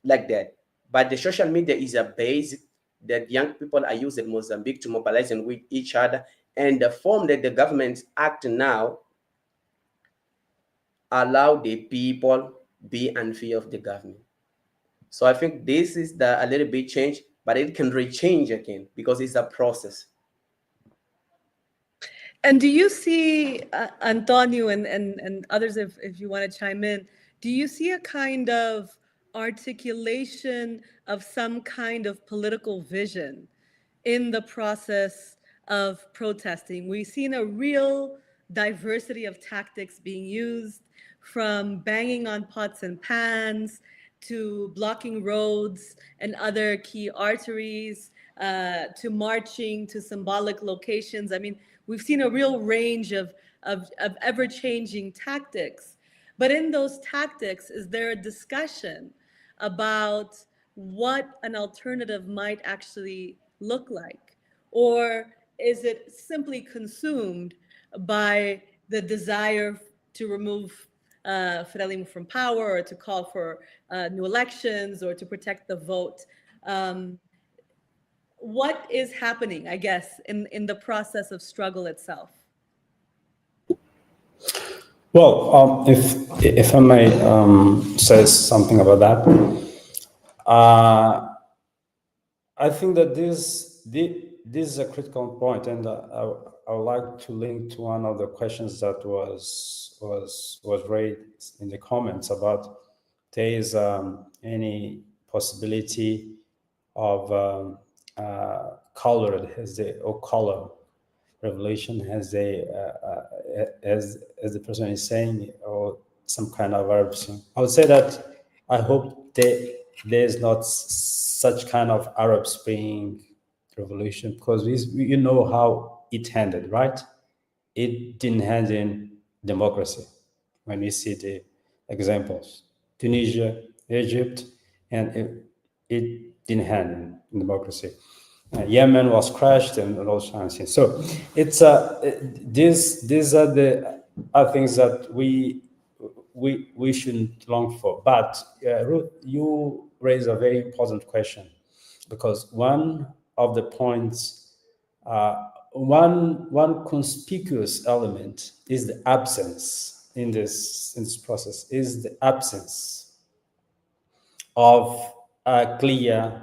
like that. But the social media is a base that young people are using in Mozambique to mobilize and with each other. And the form that the government act now allow the people be in fear of the government. So I think this is a little bit change, but it can rechange again because it's a process. And do you see, Antonio and others, if you want to chime in, do you see a kind of articulation of some kind of political vision in the process of protesting? We've seen a real diversity of tactics being used, from banging on pots and pans to blocking roads and other key arteries, to marching to symbolic locations. I mean, we've seen a real range of ever-changing tactics. But in those tactics, is there a discussion about what an alternative might actually look like? Or is it simply consumed by the desire to remove Frelimo from power, or to call for new elections, or to protect the vote? What is happening, I guess, in the process of struggle itself? Well, if I may say something about that, I think that this is a critical point, and I would like to link to one of the questions that was raised in the comments about there is any possibility of color revolution, as the person is saying, or some kind of Arab thing. I would say that I hope there is not such kind of Arab Spring revolution, because you know how it ended, right? It didn't end in democracy. When we see the examples, Tunisia, Egypt, and it didn't end in democracy. Yemen was crashed and those kinds of things. So it's these are the things that we shouldn't long for. But Ruth, you raise a very important question, because one of the points, one conspicuous element is the absence in this process, is the absence of a clear.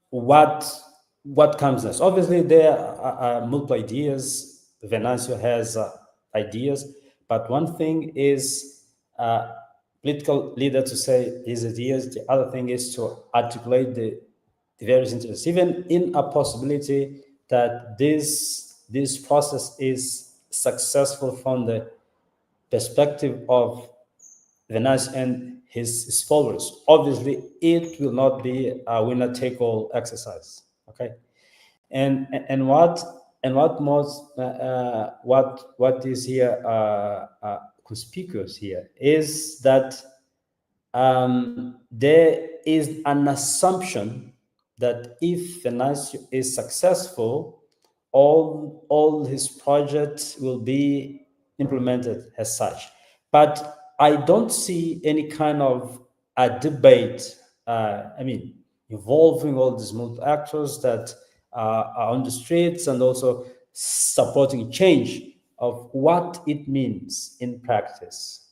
What comes next? Obviously, there are multiple ideas. Venâncio has ideas, but one thing is political leader to say his ideas. The other thing is to articulate the various interests, even in a possibility that this process is successful from the perspective of Venâncio and his followers. Obviously, it will not be a winner-take-all exercise. Okay, and what is here conspicuous here is that there is an assumption that if Venâncio is successful, all his projects will be implemented as such. But I don't see any kind of a debate, involving all these multiple actors that are on the streets and also supporting change of what it means in practice,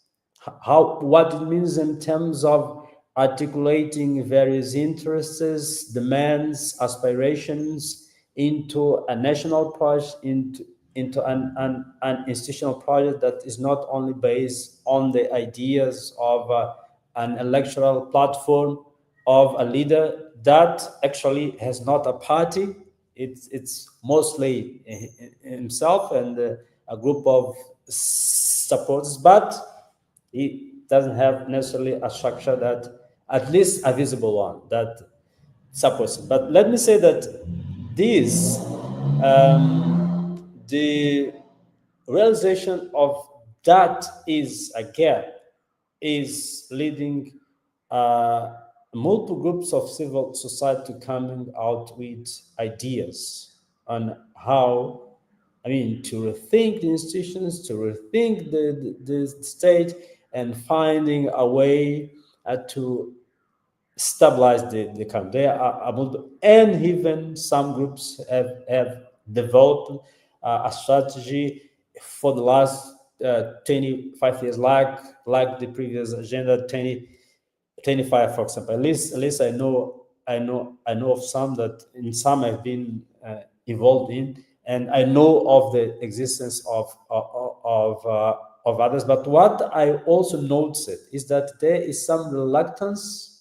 what it means in terms of articulating various interests, demands, aspirations into a national project, into an institutional project that is not only based on the ideas of an electoral platform of a leader that actually has not a party. It's mostly himself and a group of supporters, but he doesn't have necessarily a structure that, at least a visible one, that supports it. But let me say that this, the realization of that is a gap, is leading multiple groups of civil society coming out with ideas on how, to rethink the institutions, to rethink the state, and finding a way to stabilize the country. There are multiple, and even some groups have developed a strategy for the last 25 years, like the previous agenda 2025, for example. At least I know of some that in some I've been involved in, and I know of the existence of others. But what I also noticed is that there is some reluctance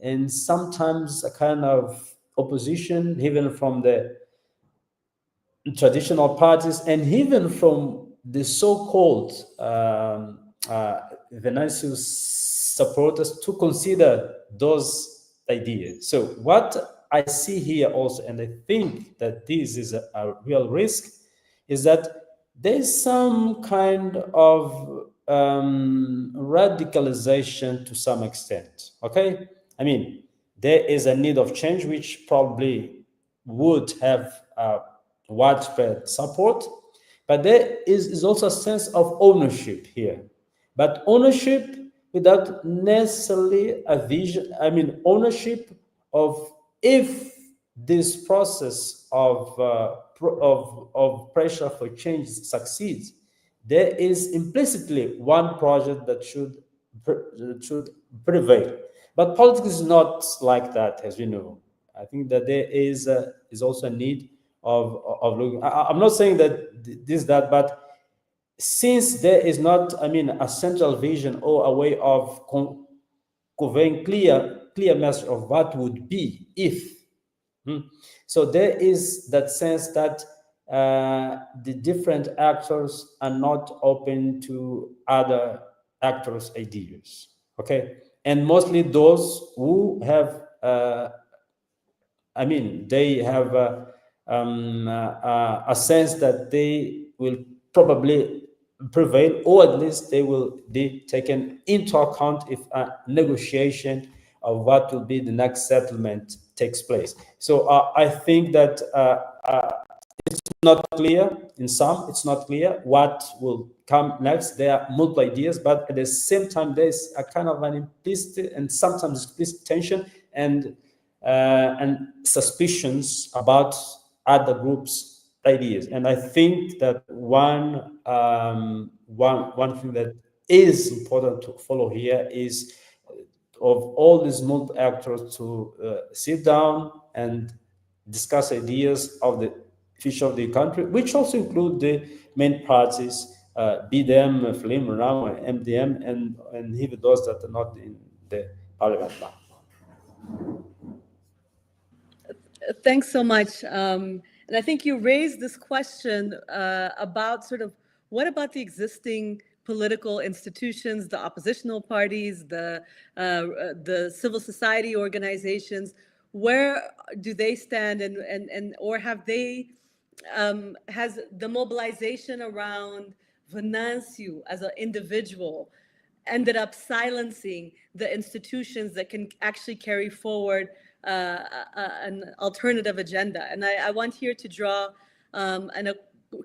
and sometimes a kind of opposition, even from the traditional parties and even from the so-called Venâncio supporters, to consider those ideas. So what I see here also, and I think that this is a real risk, is that there's some kind of radicalization to some extent. Okay, there is a need of change, which probably would have widespread support, but there is also a sense of ownership here. But ownership without necessarily a vision. Ownership of, if this process of pressure for change succeeds, there is implicitly one project that should prevail. But politics is not like that, as we know. I think that there is also a need of looking. I'm not saying that that, but since there is not, a central vision or a way of conveying clear message of what would be if. So there is that sense that the different actors are not open to other actors' ideas. Okay, and mostly those who have, they have a sense that they will probably prevail, or at least they will be taken into account if a negotiation of what will be the next settlement takes place. So I think that it's not clear. In some, it's not clear what will come next. There are multiple ideas, but at the same time, there's a kind of an implicit and sometimes explicit tension and suspicions about other groups' ideas. And I think that one thing that is important to follow here is of all these multiple actors to sit down and discuss ideas of the future of the country, which also include the main parties, BDM, Frelimo, Renamo, MDM, and even those that are not in the parliament now. Thanks so much. And I think you raised this question about sort of what about the existing political institutions, the oppositional parties, the civil society organizations, where do they stand, and or have they has the mobilization around Venâncio as an individual ended up silencing the institutions that can actually carry forward an alternative agenda? And I want here to draw,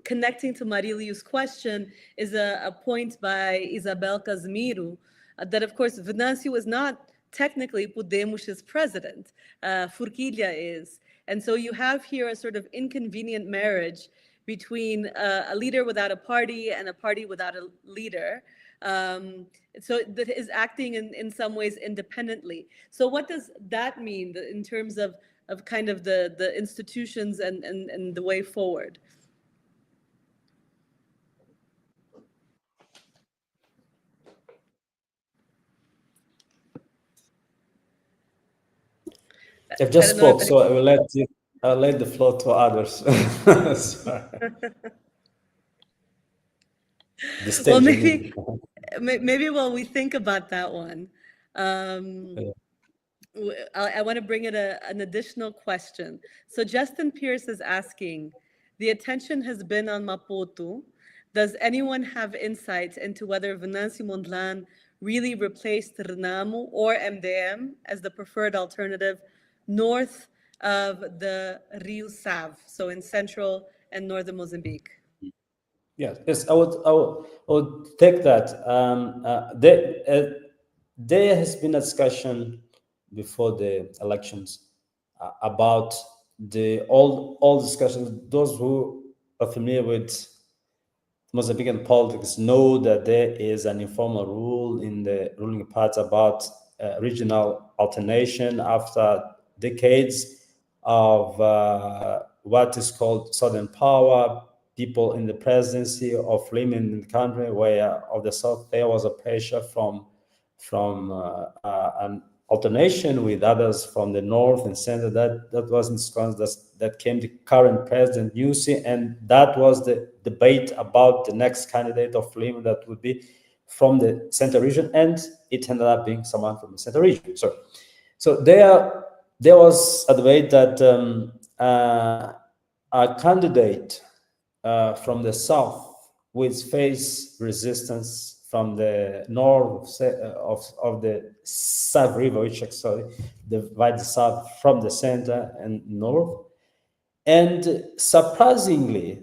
connecting to Mariliu's question, is a point by Isabel Casimiro, that of course Venâncio is not technically Podemos' president, Forquilha is. And so you have here a sort of inconvenient marriage between a leader without a party and a party without a leader. So that is acting in some ways independently. So what does that mean in terms of kind of the institutions and the way forward? I've just spoke, so I'll let the floor to others. Well, maybe while we think about that one, I want to bring in an additional question. So Justin Pierce is asking, the attention has been on Maputo. Does anyone have insights into whether Venâncio Mondlane really replaced Renamo or MDM as the preferred alternative north of the Rio Save, so in central and northern Mozambique? Yes, I would take that. There has been a discussion before the elections about all discussions. Those who are familiar with Mozambican politics know that there is an informal rule in the ruling party about regional alternation after decades of what is called Southern power. People in the presidency of Frelimo in the country, where of the south there was a pressure from an alternation with others from the north and center. That was in sequence that came the current president Nyusi, and that was the debate about the next candidate of Frelimo that would be from the center region, and it ended up being someone from the center region. So there was a debate that a candidate from the south which face resistance from the north of the Save River, which actually divides the south from the center and north. And surprisingly,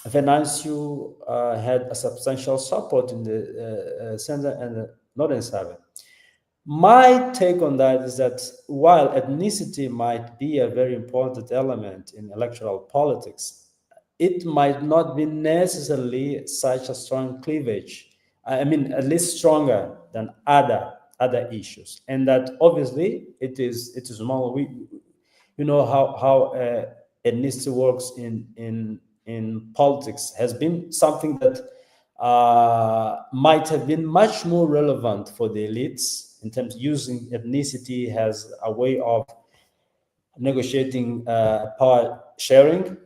Venâncio had a substantial support in the center and the northern Save. My take on that is that while ethnicity might be a very important element in electoral politics, it might not be necessarily such a strong cleavage. I mean, at least stronger than other issues, and that obviously it is more. You know how ethnicity works in politics has been something that might have been much more relevant for the elites in terms of using ethnicity as a way of negotiating power sharing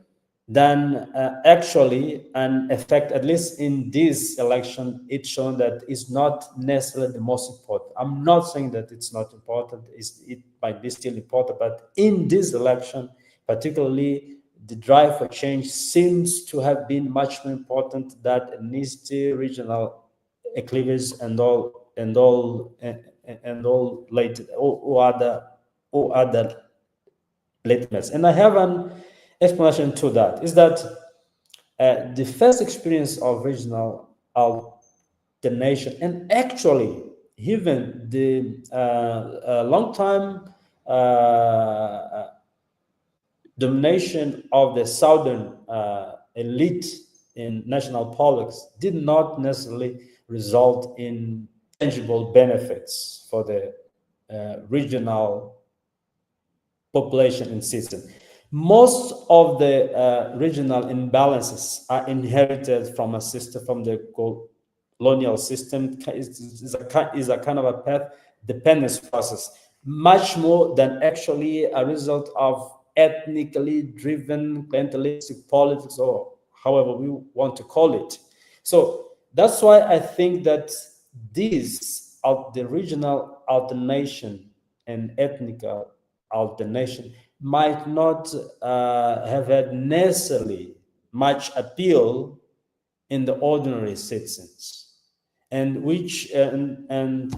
than actually an effect, at least in this election, it's shown that it's not necessarily the most important. I'm not saying that it's not important, it might be still important, but in this election, particularly, the drive for change seems to have been much more important than ethnicity, regional cleavage, and all other litmus. And I have an explanation to that, is that the first experience of regional alternation, and actually even the long-time domination of the southern elite in national politics did not necessarily result in tangible benefits for the regional population and system. Most of the regional imbalances are inherited from a system, from the colonial system. Is a kind of a path dependence process, much more than actually a result of ethnically driven clientelistic politics, or however we want to call it. So that's why I think that this of the regional alternation and ethnic alternation might not have had necessarily much appeal in the ordinary citizens, and which and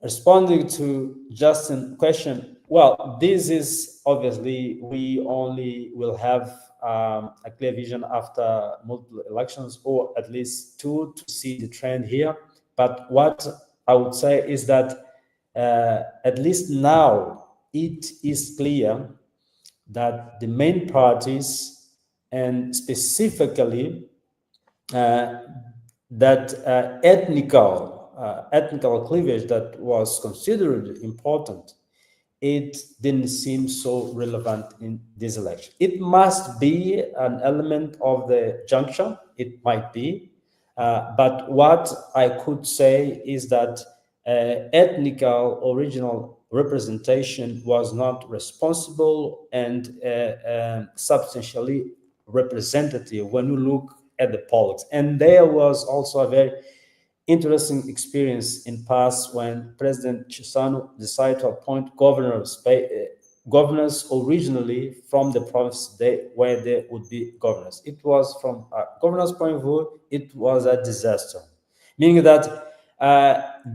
responding to Justin's question, well, this is obviously we only will have a clear vision after multiple elections, or at least two, to see the trend here. But what I would say is that at least now it is clear that the main parties, and specifically that ethnical cleavage that was considered important, it didn't seem so relevant in this election. It must be an element of the juncture, it might be, but what I could say is that ethnical original representation was not responsible and substantially representative when you look at the politics. And there was also a very interesting experience in past when President Chissano decided to appoint governors originally from the province where there would be governors. It was, from a governor's point of view, it was a disaster, meaning that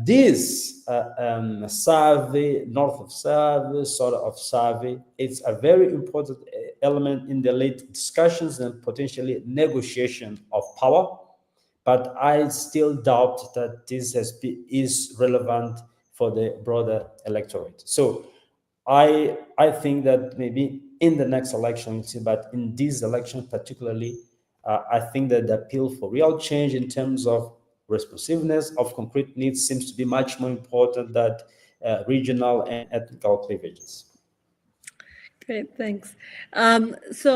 this Save, north of Save, sort of Save, it's a very important element in the late discussions and potentially negotiation of power. But I still doubt that this is relevant for the broader electorate. So I think that maybe in the next election, but in this election particularly, I think that the appeal for real change in terms of responsiveness of concrete needs seems to be much more important than regional and ethnical cleavages. Great, thanks. President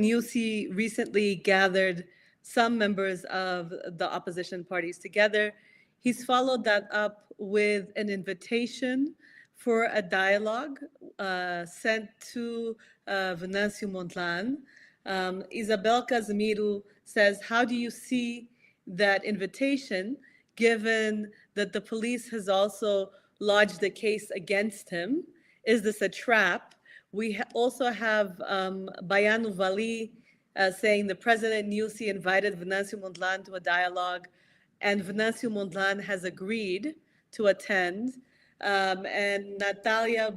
Nyusi recently gathered some members of the opposition parties together. He's followed that up with an invitation for a dialogue sent to Venâncio Mondlane. Isabel Casimiro says, how do you see that invitation, given that the police has also lodged a case against him? Is this a trap? We also have Bayanu Vali saying the President Nyusi invited Venâncio Mondlane to a dialogue, and Venâncio Mondlane has agreed to attend. And Natalia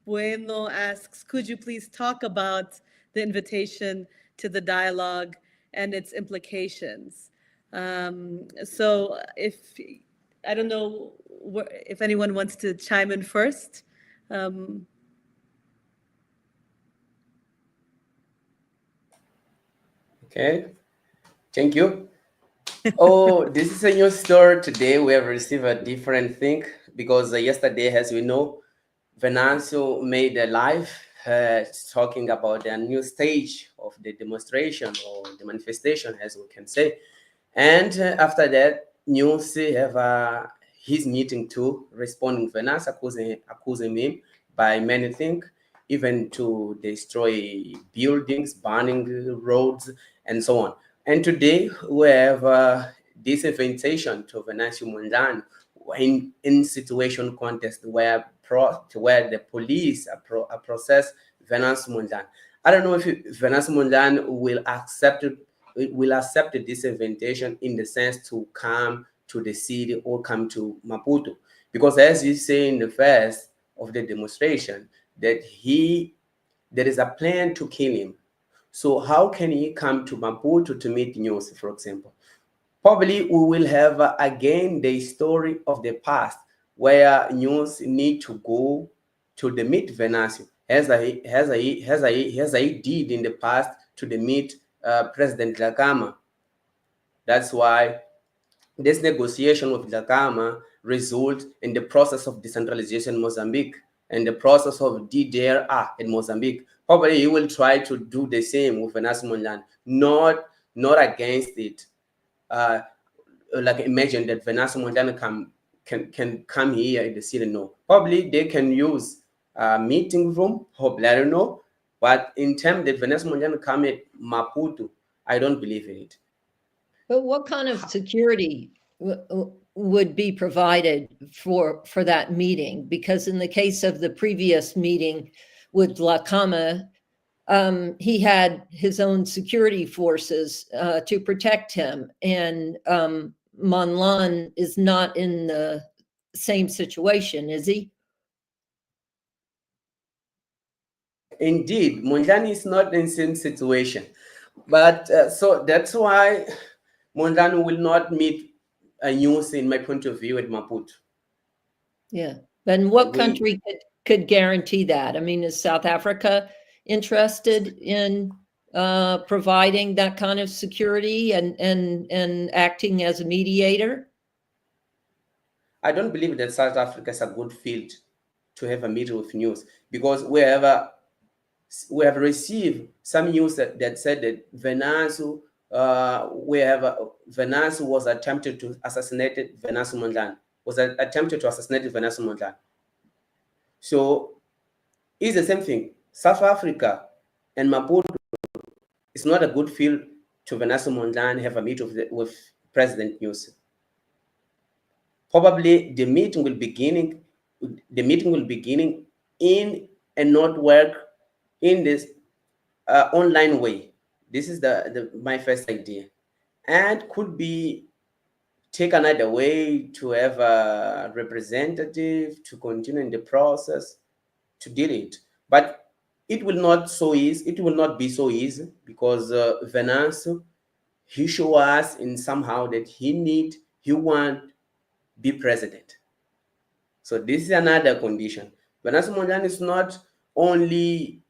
Bueno asks, could you please talk about the invitation to the dialogue and its implications? So I don't know if anyone wants to chime in first. Okay, thank you. Oh, this is a new story. Today we have received a different thing because yesterday, as we know, Venâncio made a live talking about a new stage of the demonstration or the manifestation, as we can say. And after that, Nyusi have his meeting too, responding to Venâncio, accusing him by many things, even to destroy buildings, burning roads, and so on. And today we have this invitation to Venâncio Mondlane in situation contest where the police process Venâncio Mondlane. I don't know if Venâncio Mondlane will accept this invitation in the sense to come to the city or come to Maputo, because as you say in the first of the demonstration that there is a plan to kill him. So how can he come to Maputo to meet Nyusi, for example? Probably we will have again the story of the past where Nyusi need to go to the meet Venâncio, as I did in the past to the meet President Dhlakama. That's why this negotiation with Dhlakama result in the process of decentralization in Mozambique. and the process of DDR in Mozambique, probably he will try to do the same with Venâncio Mondlane, not against it. Like imagine that Venâncio Mondlane can come here in the city. No, probably they can use a meeting room. Probably, I don't know. But in terms that Venâncio Mondlane come at Maputo, I don't believe in it. But what kind of security would be provided for that meeting? Because in the case of the previous meeting with Lacama, he had his own security forces to protect him, and Mondlane is not in the same situation, is he? Indeed, Mondlane is not in the same situation, but so that's why Mondlane will not meet a news, in my point of view, at Maputo. Yeah, and what country could guarantee that? I mean, is South Africa interested in providing that kind of security and acting as a mediator? I don't believe that South Africa is a good field to have a meeting with news, because we have received some news that said that Venâncio was attempted to assassinate Venâncio Mondlane. So it's the same thing. South Africa and Maputo is not a good field to Venâncio Mondlane have a meeting with President Nyusi. Probably the meeting will beginning in and not work in this online way. This is my first idea, and could be take another way to have a representative to continue in the process to deal it. But it will not be so easy, because Venâncio, he show us in somehow that he want be president. So this is another condition. Venâncio Mondlane is not only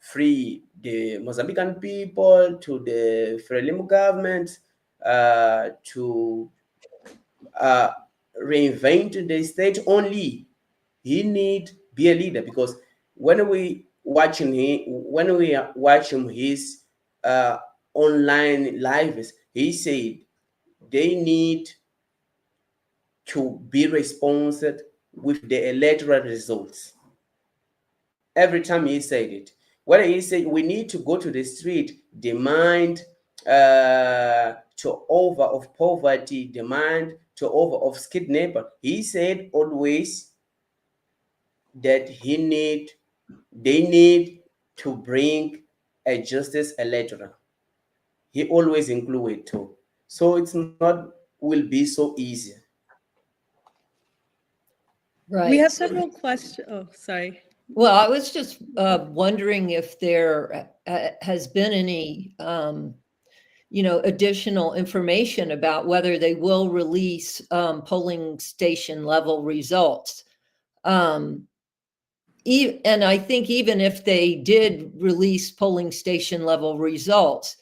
free the Mozambican people to the Frelimo government to reinvent the state only. He need be a leader, because when we watching his online lives, he said they need to be responsible with the electoral results. Every time he said it, whether he said we need to go to the street, demand to over of poverty, demand to over of skilled labor, he said always that they need to bring a justice electoral. He always include it too. So it's not will be so easy. Right. We have several questions. Oh, sorry. Well, I was just wondering if there has been any, additional information about whether they will release polling station level results. And I think even if they did release polling station level results,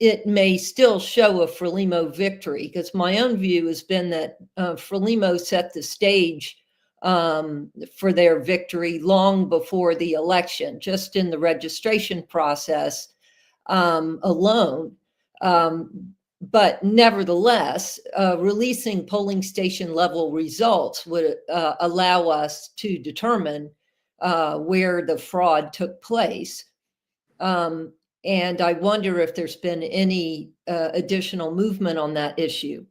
it may still show a Frelimo victory, because my own view has been that Frelimo set the stage for their victory long before the election, just in the registration process alone. But nevertheless, releasing polling station level results would allow us to determine where the fraud took place. And I wonder if there's been any additional movement on that issue.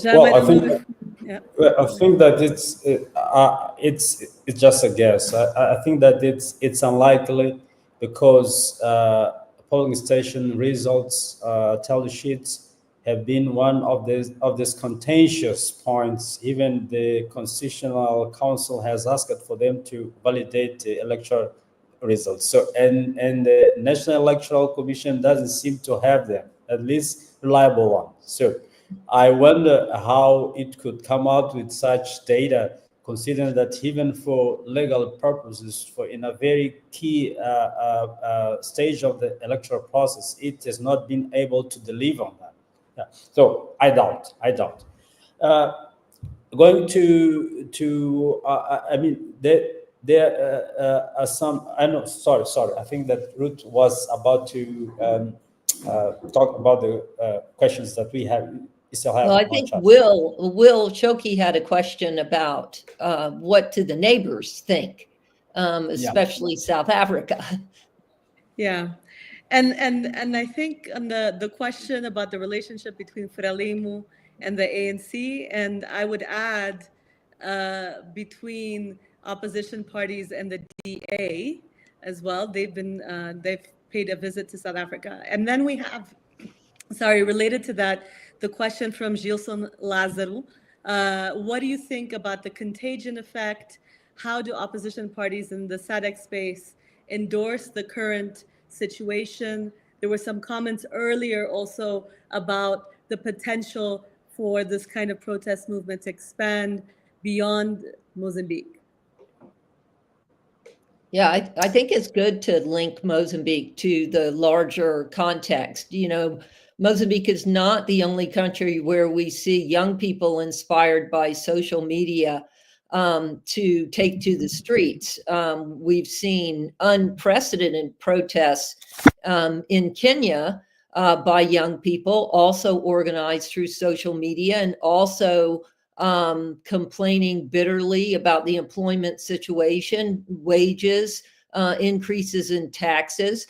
Well, I think that it's just a guess. I think that it's unlikely, because polling station results tally sheets have been one of these contentious points. Even the Constitutional Council has asked for them to validate the electoral results. So and the National Electoral Commission doesn't seem to have them, at least reliable ones. So I wonder how it could come out with such data, considering that even for legal purposes, for in a very key stage of the electoral process, it has not been able to deliver on that. Yeah. So I doubt. Going to I mean, there are some. I know. Sorry. I think that Ruth was about to talk about the questions that we have. We still have. Well, I think Will Choki had a question about what do the neighbors think, especially South Africa. Yeah. And I think on the question about the relationship between Frelimo and the ANC, and I would add between opposition parties and the DA as well. They've paid a visit to South Africa. And then we have, related to that, the question from Gilson Lázaro. What do you think about the contagion effect? How do opposition parties in the SADC space endorse the current situation? There were some comments earlier also about the potential for this kind of protest movement to expand beyond Mozambique. Yeah, I think it's good to link Mozambique to the larger context. You know, Mozambique is not the only country where we see young people inspired by social media to take to the streets. We've seen unprecedented protests in Kenya by young people, also organized through social media, and also complaining bitterly about the employment situation, wages, increases in taxes.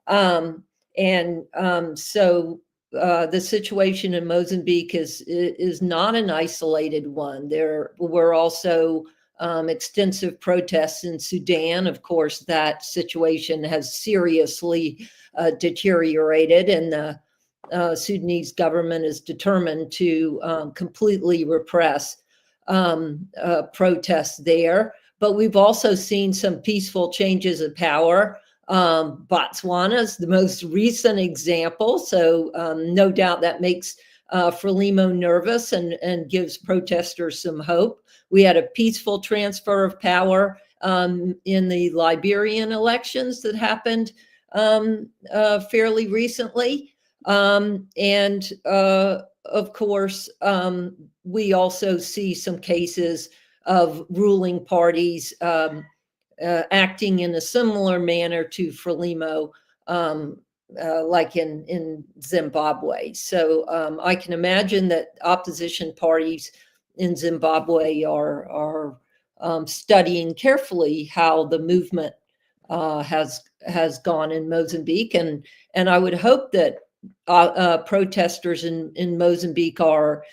So the situation in Mozambique is not an isolated one. There were also extensive protests in Sudan. Of course, that situation has seriously deteriorated, and the Sudanese government is determined to completely repress protests there. But we've also seen some peaceful changes of power. Botswana is the most recent example. So no doubt that makes Frelimo nervous and gives protesters some hope. We had a peaceful transfer of power in the Liberian elections that happened fairly recently. Of course, we also see some cases of ruling parties acting in a similar manner to Frelimo, like in Zimbabwe. So I can imagine that opposition parties in Zimbabwe are studying carefully how the movement has gone in Mozambique, and I would hope that protesters in Mozambique are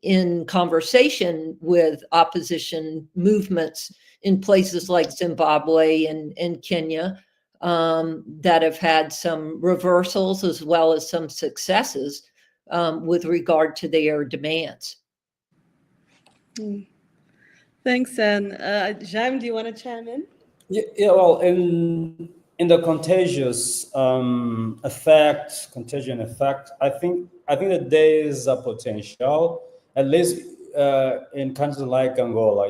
in conversation with opposition movements in places like Zimbabwe and Kenya that have had some reversals as well as some successes with regard to their demands. Thanks, and Jaime, do you want to chime in? Yeah. Well, in the contagion effect, I think that there is a potential, at least in countries like Angola.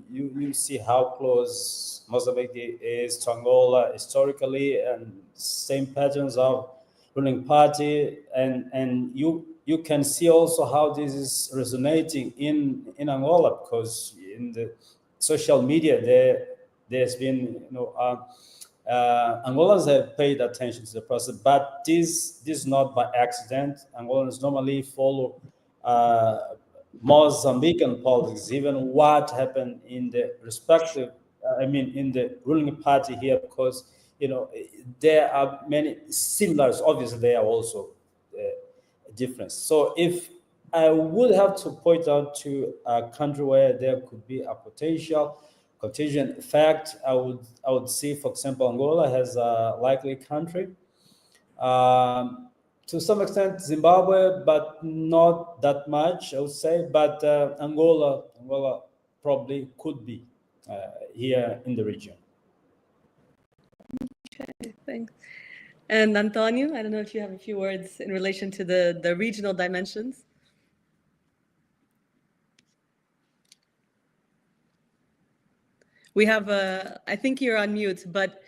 You see how close Mozambique is to Angola historically, and same patterns of ruling party, and you can see also how this is resonating in Angola, because in the social media there's been, Angolans have paid attention to the process, but this is not by accident. Angolans normally follow Mozambican politics, even what happened in the respective, in the ruling party here, because there are many similars. Obviously, there are also difference. So if I would have to point out to a country where there could be a potential contagion effect, I would see, for example, Angola has a likely country. To some extent, Zimbabwe, but not that much, I would say. But Angola probably could be here in the region. Okay, thanks. And Antonio, I don't know if you have a few words in relation to the regional dimensions. We have I think you're on mute, but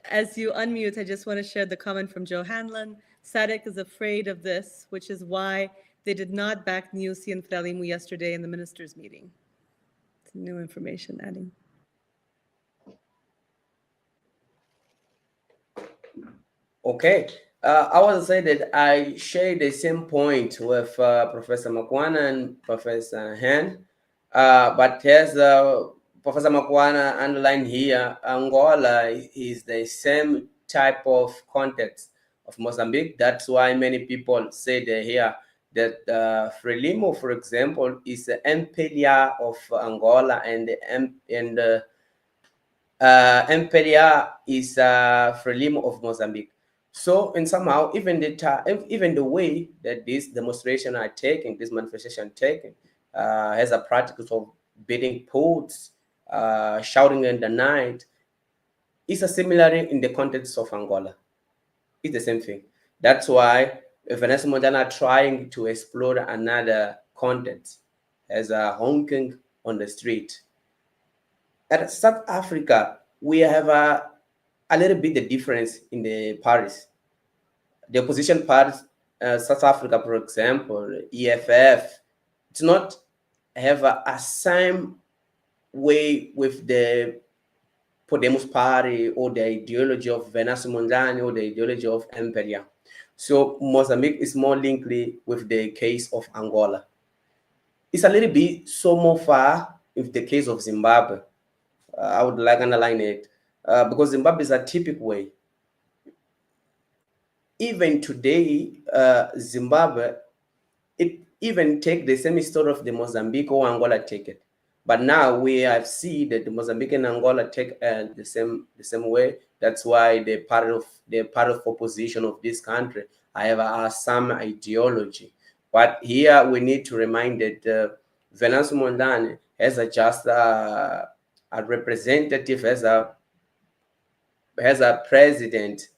as you unmute, I just want to share the comment from Joe Hanlon. SADC is afraid of this, which is why they did not back Nyusi and Frelimo yesterday in the ministers' meeting. It's new information adding. Okay. I want to say that I share the same point with Professor Makwana and Professor Han. But as Professor Makwana underlined here, Angola is the same type of context of Mozambique. That's why many people say that here that Frelimo, for example, is the Empelia of Angola, and Empelia is Frelimo of Mozambique. So, and somehow, even the way that this demonstration are taken, this manifestation taken, has a practice of beating pots, shouting in the night, is a similarity in the context of Angola. It's the same thing. That's why Venâncio Mondlane are trying to explore another context as a honking on the street. At South Africa, we have a little bit the difference in the parties. The opposition parties, South Africa, for example, EFF, it's not have a same way with the Podemos party or the ideology of Venâncio Mondlane or the ideology of Empelia. So Mozambique is more linked with the case of Angola. It's a little bit so more far with the case of Zimbabwe. I would like to underline it because Zimbabwe is a typical way. Even today, Zimbabwe, it even take the same story of the Mozambique or Angola take it. But now we have seen that the Mozambique and Angola take the same way. That's why the part of opposition of this country have some ideology. But here we need to remind that Venâncio Mondlane has just a representative, as a president.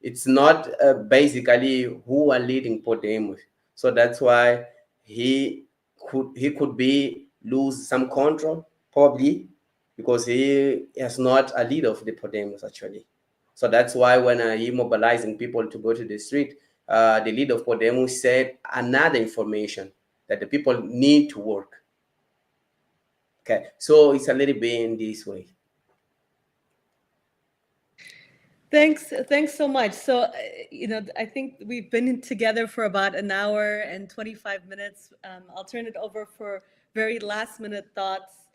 It's not basically who are leading Podemos. So that's why he could lose some control, probably, because he is not a leader of the Podemos, actually. So that's why when he mobilizing people to go to the street, the leader of Podemos said another information that the people need to work. Okay, so it's a little bit in this way. Thanks so much. So, I think we've been together for about an hour and 25 minutes. I'll turn it over for very last minute thoughts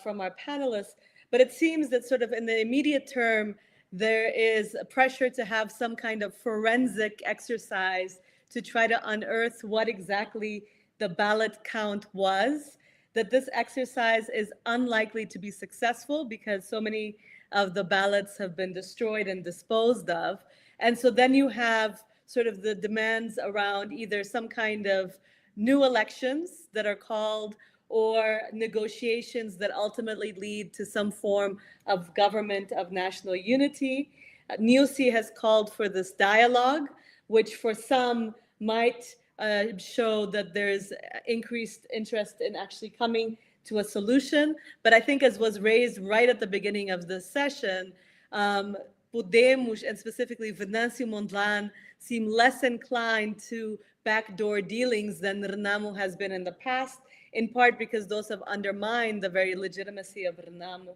from our panelists. But it seems that sort of in the immediate term, there is a pressure to have some kind of forensic exercise to try to unearth what exactly the ballot count was, that this exercise is unlikely to be successful because so many of the ballots have been destroyed and disposed of. And so then you have sort of the demands around either some kind of new elections that are called or negotiations that ultimately lead to some form of government of national unity. Nyusi has called for this dialogue, which for some might show that there's increased interest in actually coming to a solution. But I think, as was raised right at the beginning of the session, Podemos, and specifically Venâncio Mondlane, seem less inclined to backdoor dealings than Renamo has been in the past, in part because those have undermined the very legitimacy of Renamo.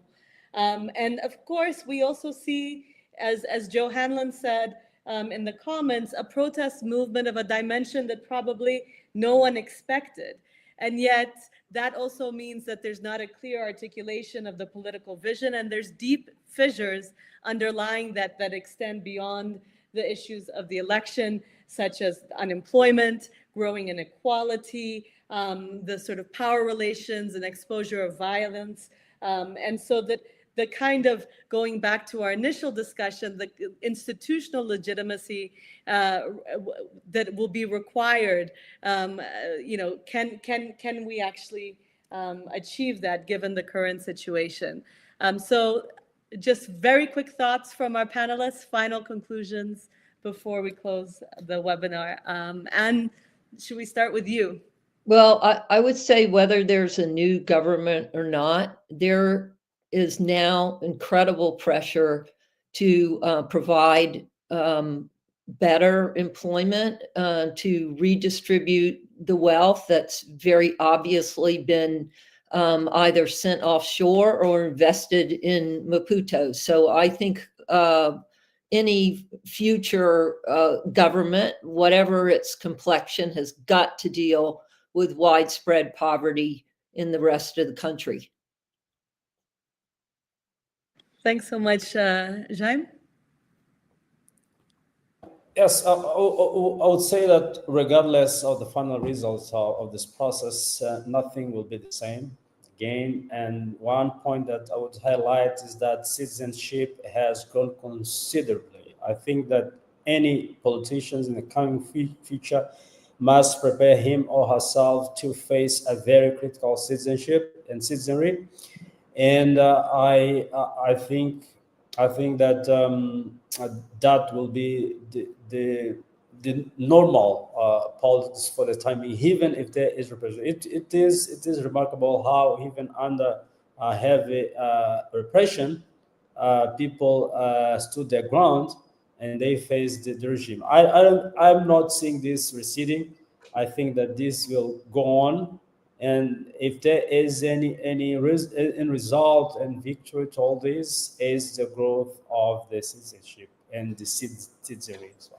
And of course, we also see, as Joe Hanlon said in the comments, a protest movement of a dimension that probably no one expected. And yet, that also means that there's not a clear articulation of the political vision, and there's deep fissures underlying that extend beyond the issues of the election, such as unemployment, growing inequality, the sort of power relations and exposure of violence. And so that the kind of, going back to our initial discussion, the institutional legitimacy that will be required, can we actually achieve that given the current situation? So just very quick thoughts from our panelists, final conclusions before we close the webinar. And should we start with you? Well, I would say whether there's a new government or not, there is now incredible pressure to provide better employment, to redistribute the wealth that's very obviously been either sent offshore or invested in Maputo. So I think any future government, whatever its complexion, has got to deal with widespread poverty in the rest of the country. Thanks so much, Jaime. Yes, I would say that regardless of the final results of this process, nothing will be the same again. And one point that I would highlight is that citizenship has grown considerably. I think that any politicians in the coming future must prepare him or herself to face a very critical citizenship and citizenry. And I think that that will be the normal politics for the time being, even if there is repression. It is remarkable how even under heavy repression, people stood their ground and they faced the regime. I'm not seeing this receding. I think that this will go on. And if there is any result and victory to all this, is the growth of the citizenship and the citizenry. So,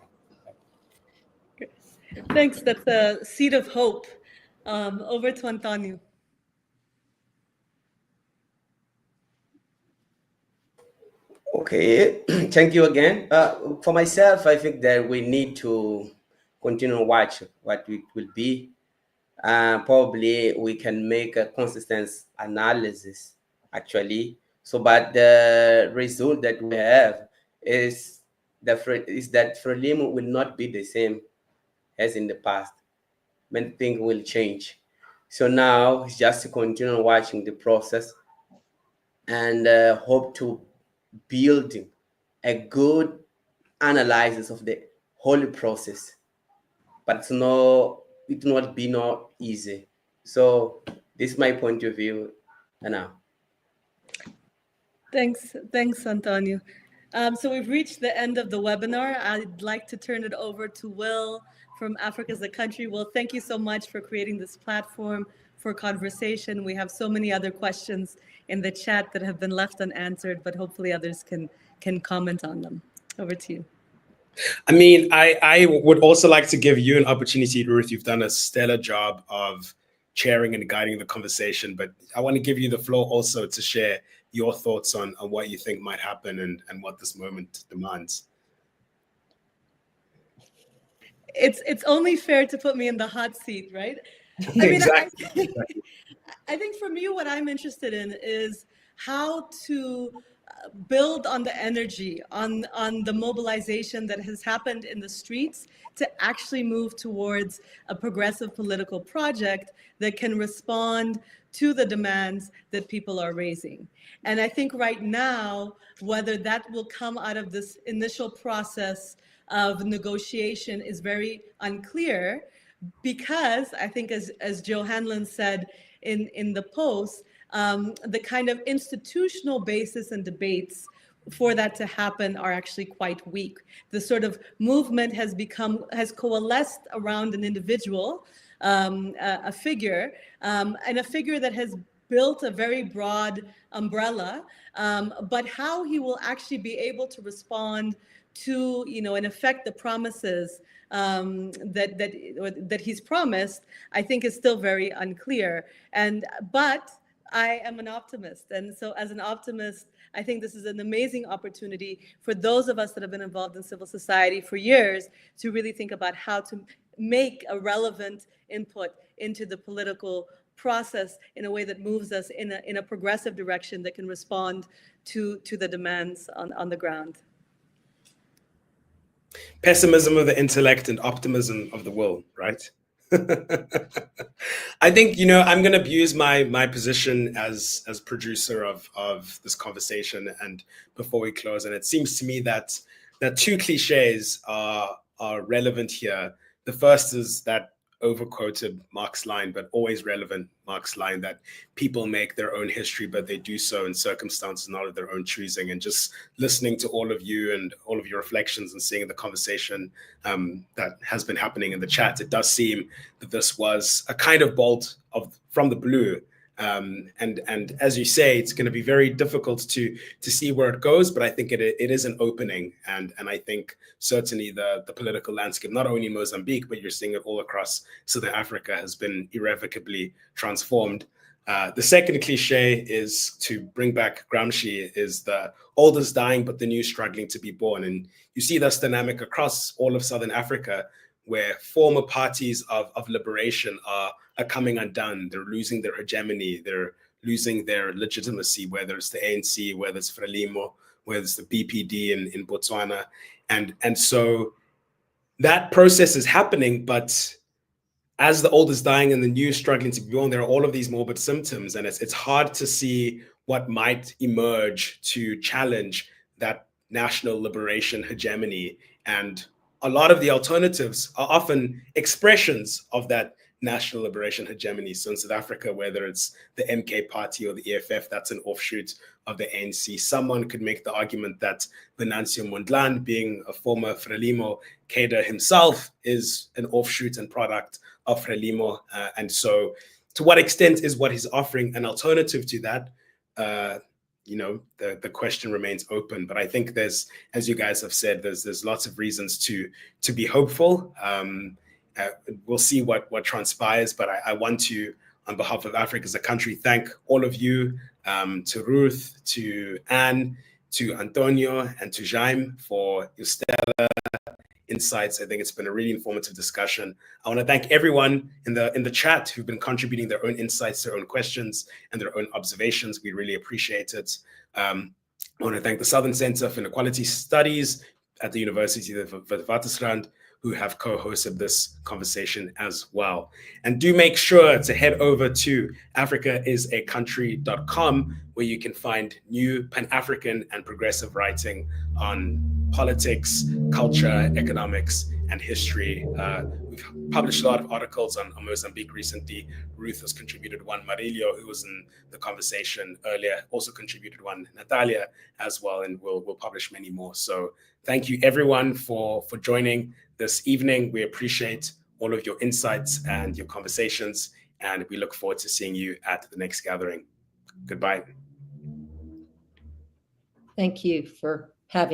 thanks. That's a seed of hope. Over to Antonio. Okay, thank you again. For myself, I think that we need to continue to watch what it will be. Probably we can make a consistent analysis, actually. So, but the result that we have is that Frelimo will not be the same as in the past. Many things will change. So now it's just to continue watching the process and hope to build a good analysis of the whole process. But it will not be not easy. So this is my point of view now. Thanks, Antonio. So we've reached the end of the webinar. I'd like to turn it over to Will from Africa's a Country. Will, thank you so much for creating this platform for conversation. We have so many other questions in the chat that have been left unanswered, but hopefully others can comment on them. Over to you. I mean, I would also like to give you an opportunity, Ruth. You've done a stellar job of chairing and guiding the conversation, but I want to give you the floor also to share your thoughts on what you think might happen and what this moment demands. It's only fair to put me in the hot seat, right? Exactly. I think for me, what I'm interested in is how to build on the energy, on the mobilization that has happened in the streets to actually move towards a progressive political project that can respond to the demands that people are raising. And I think right now, whether that will come out of this initial process of negotiation is very unclear, because I think as Joe Hanlon said in the post, the kind of institutional basis and debates for that to happen are actually quite weak. The sort of movement has coalesced around an individual, a figure, and a figure that has built a very broad umbrella, but how he will actually be able to respond to, in effect, the promises that he's promised, I think is still very unclear. But I am an optimist. And so as an optimist, I think this is an amazing opportunity for those of us that have been involved in civil society for years to really think about how to make a relevant input into the political process in a way that moves us in a progressive direction that can respond to the demands on the ground. Pessimism of the intellect and optimism of the will, right? I think, I'm going to abuse my position as producer of this conversation and before we close. And it seems to me that two cliches are relevant here. The first is that overquoted Mark's line, but always relevant Mark's line, that people make their own history, but they do so in circumstances not of their own choosing. And just listening to all of you and all of your reflections and seeing the conversation that has been happening in the chat, it does seem that this was a kind of bolt from the blue. And as you say, it's going to be very difficult to see where it goes, but I think it is an opening, and I think certainly the political landscape, not only in Mozambique, but you're seeing it all across Southern Africa, has been irrevocably transformed. The second cliche is to bring back Gramsci, is the old is dying, but the new struggling to be born. And you see this dynamic across all of Southern Africa, where former parties of liberation are coming undone. They're losing their hegemony. They're losing their legitimacy, whether it's the ANC, whether it's Frelimo, whether it's the BPD in Botswana. And so that process is happening, but as the old is dying and the new is struggling to be born, there are all of these morbid symptoms, and it's hard to see what might emerge to challenge that national liberation hegemony. And a lot of the alternatives are often expressions of that national liberation hegemony. So in South Africa, whether it's the MK party or the EFF, that's an offshoot of the ANC. Someone could make the argument that Venâncio Mondlane, being a former Frelimo cadre himself, is an offshoot and product of Frelimo. And so to what extent is what he's offering an alternative to that? The question remains open, but I think there's, as you guys have said, there's lots of reasons to be hopeful. We'll see what transpires, but I want to, on behalf of Africa as a country, thank all of you, to Ruth, to Anne, to Antonio, and to Jaime for your stellar insights. I think it's been a really informative discussion. I want to thank everyone in the chat who've been contributing their own insights, their own questions, and their own observations. We really appreciate it. I want to thank the Southern Center for Inequality Studies at the University of Witwatersrand, who have co-hosted this conversation as well. And do make sure to head over to africaisacountry.com, where you can find new Pan-African and progressive writing on politics, culture, economics, and history. We've published a lot of articles on Mozambique recently. Ruth has contributed one. Marilio, who was in the conversation earlier, also contributed one. Natalia as well, and we'll publish many more. So thank you everyone for joining this evening. We appreciate all of your insights and your conversations, and we look forward to seeing you at the next gathering. Goodbye. Thank you for having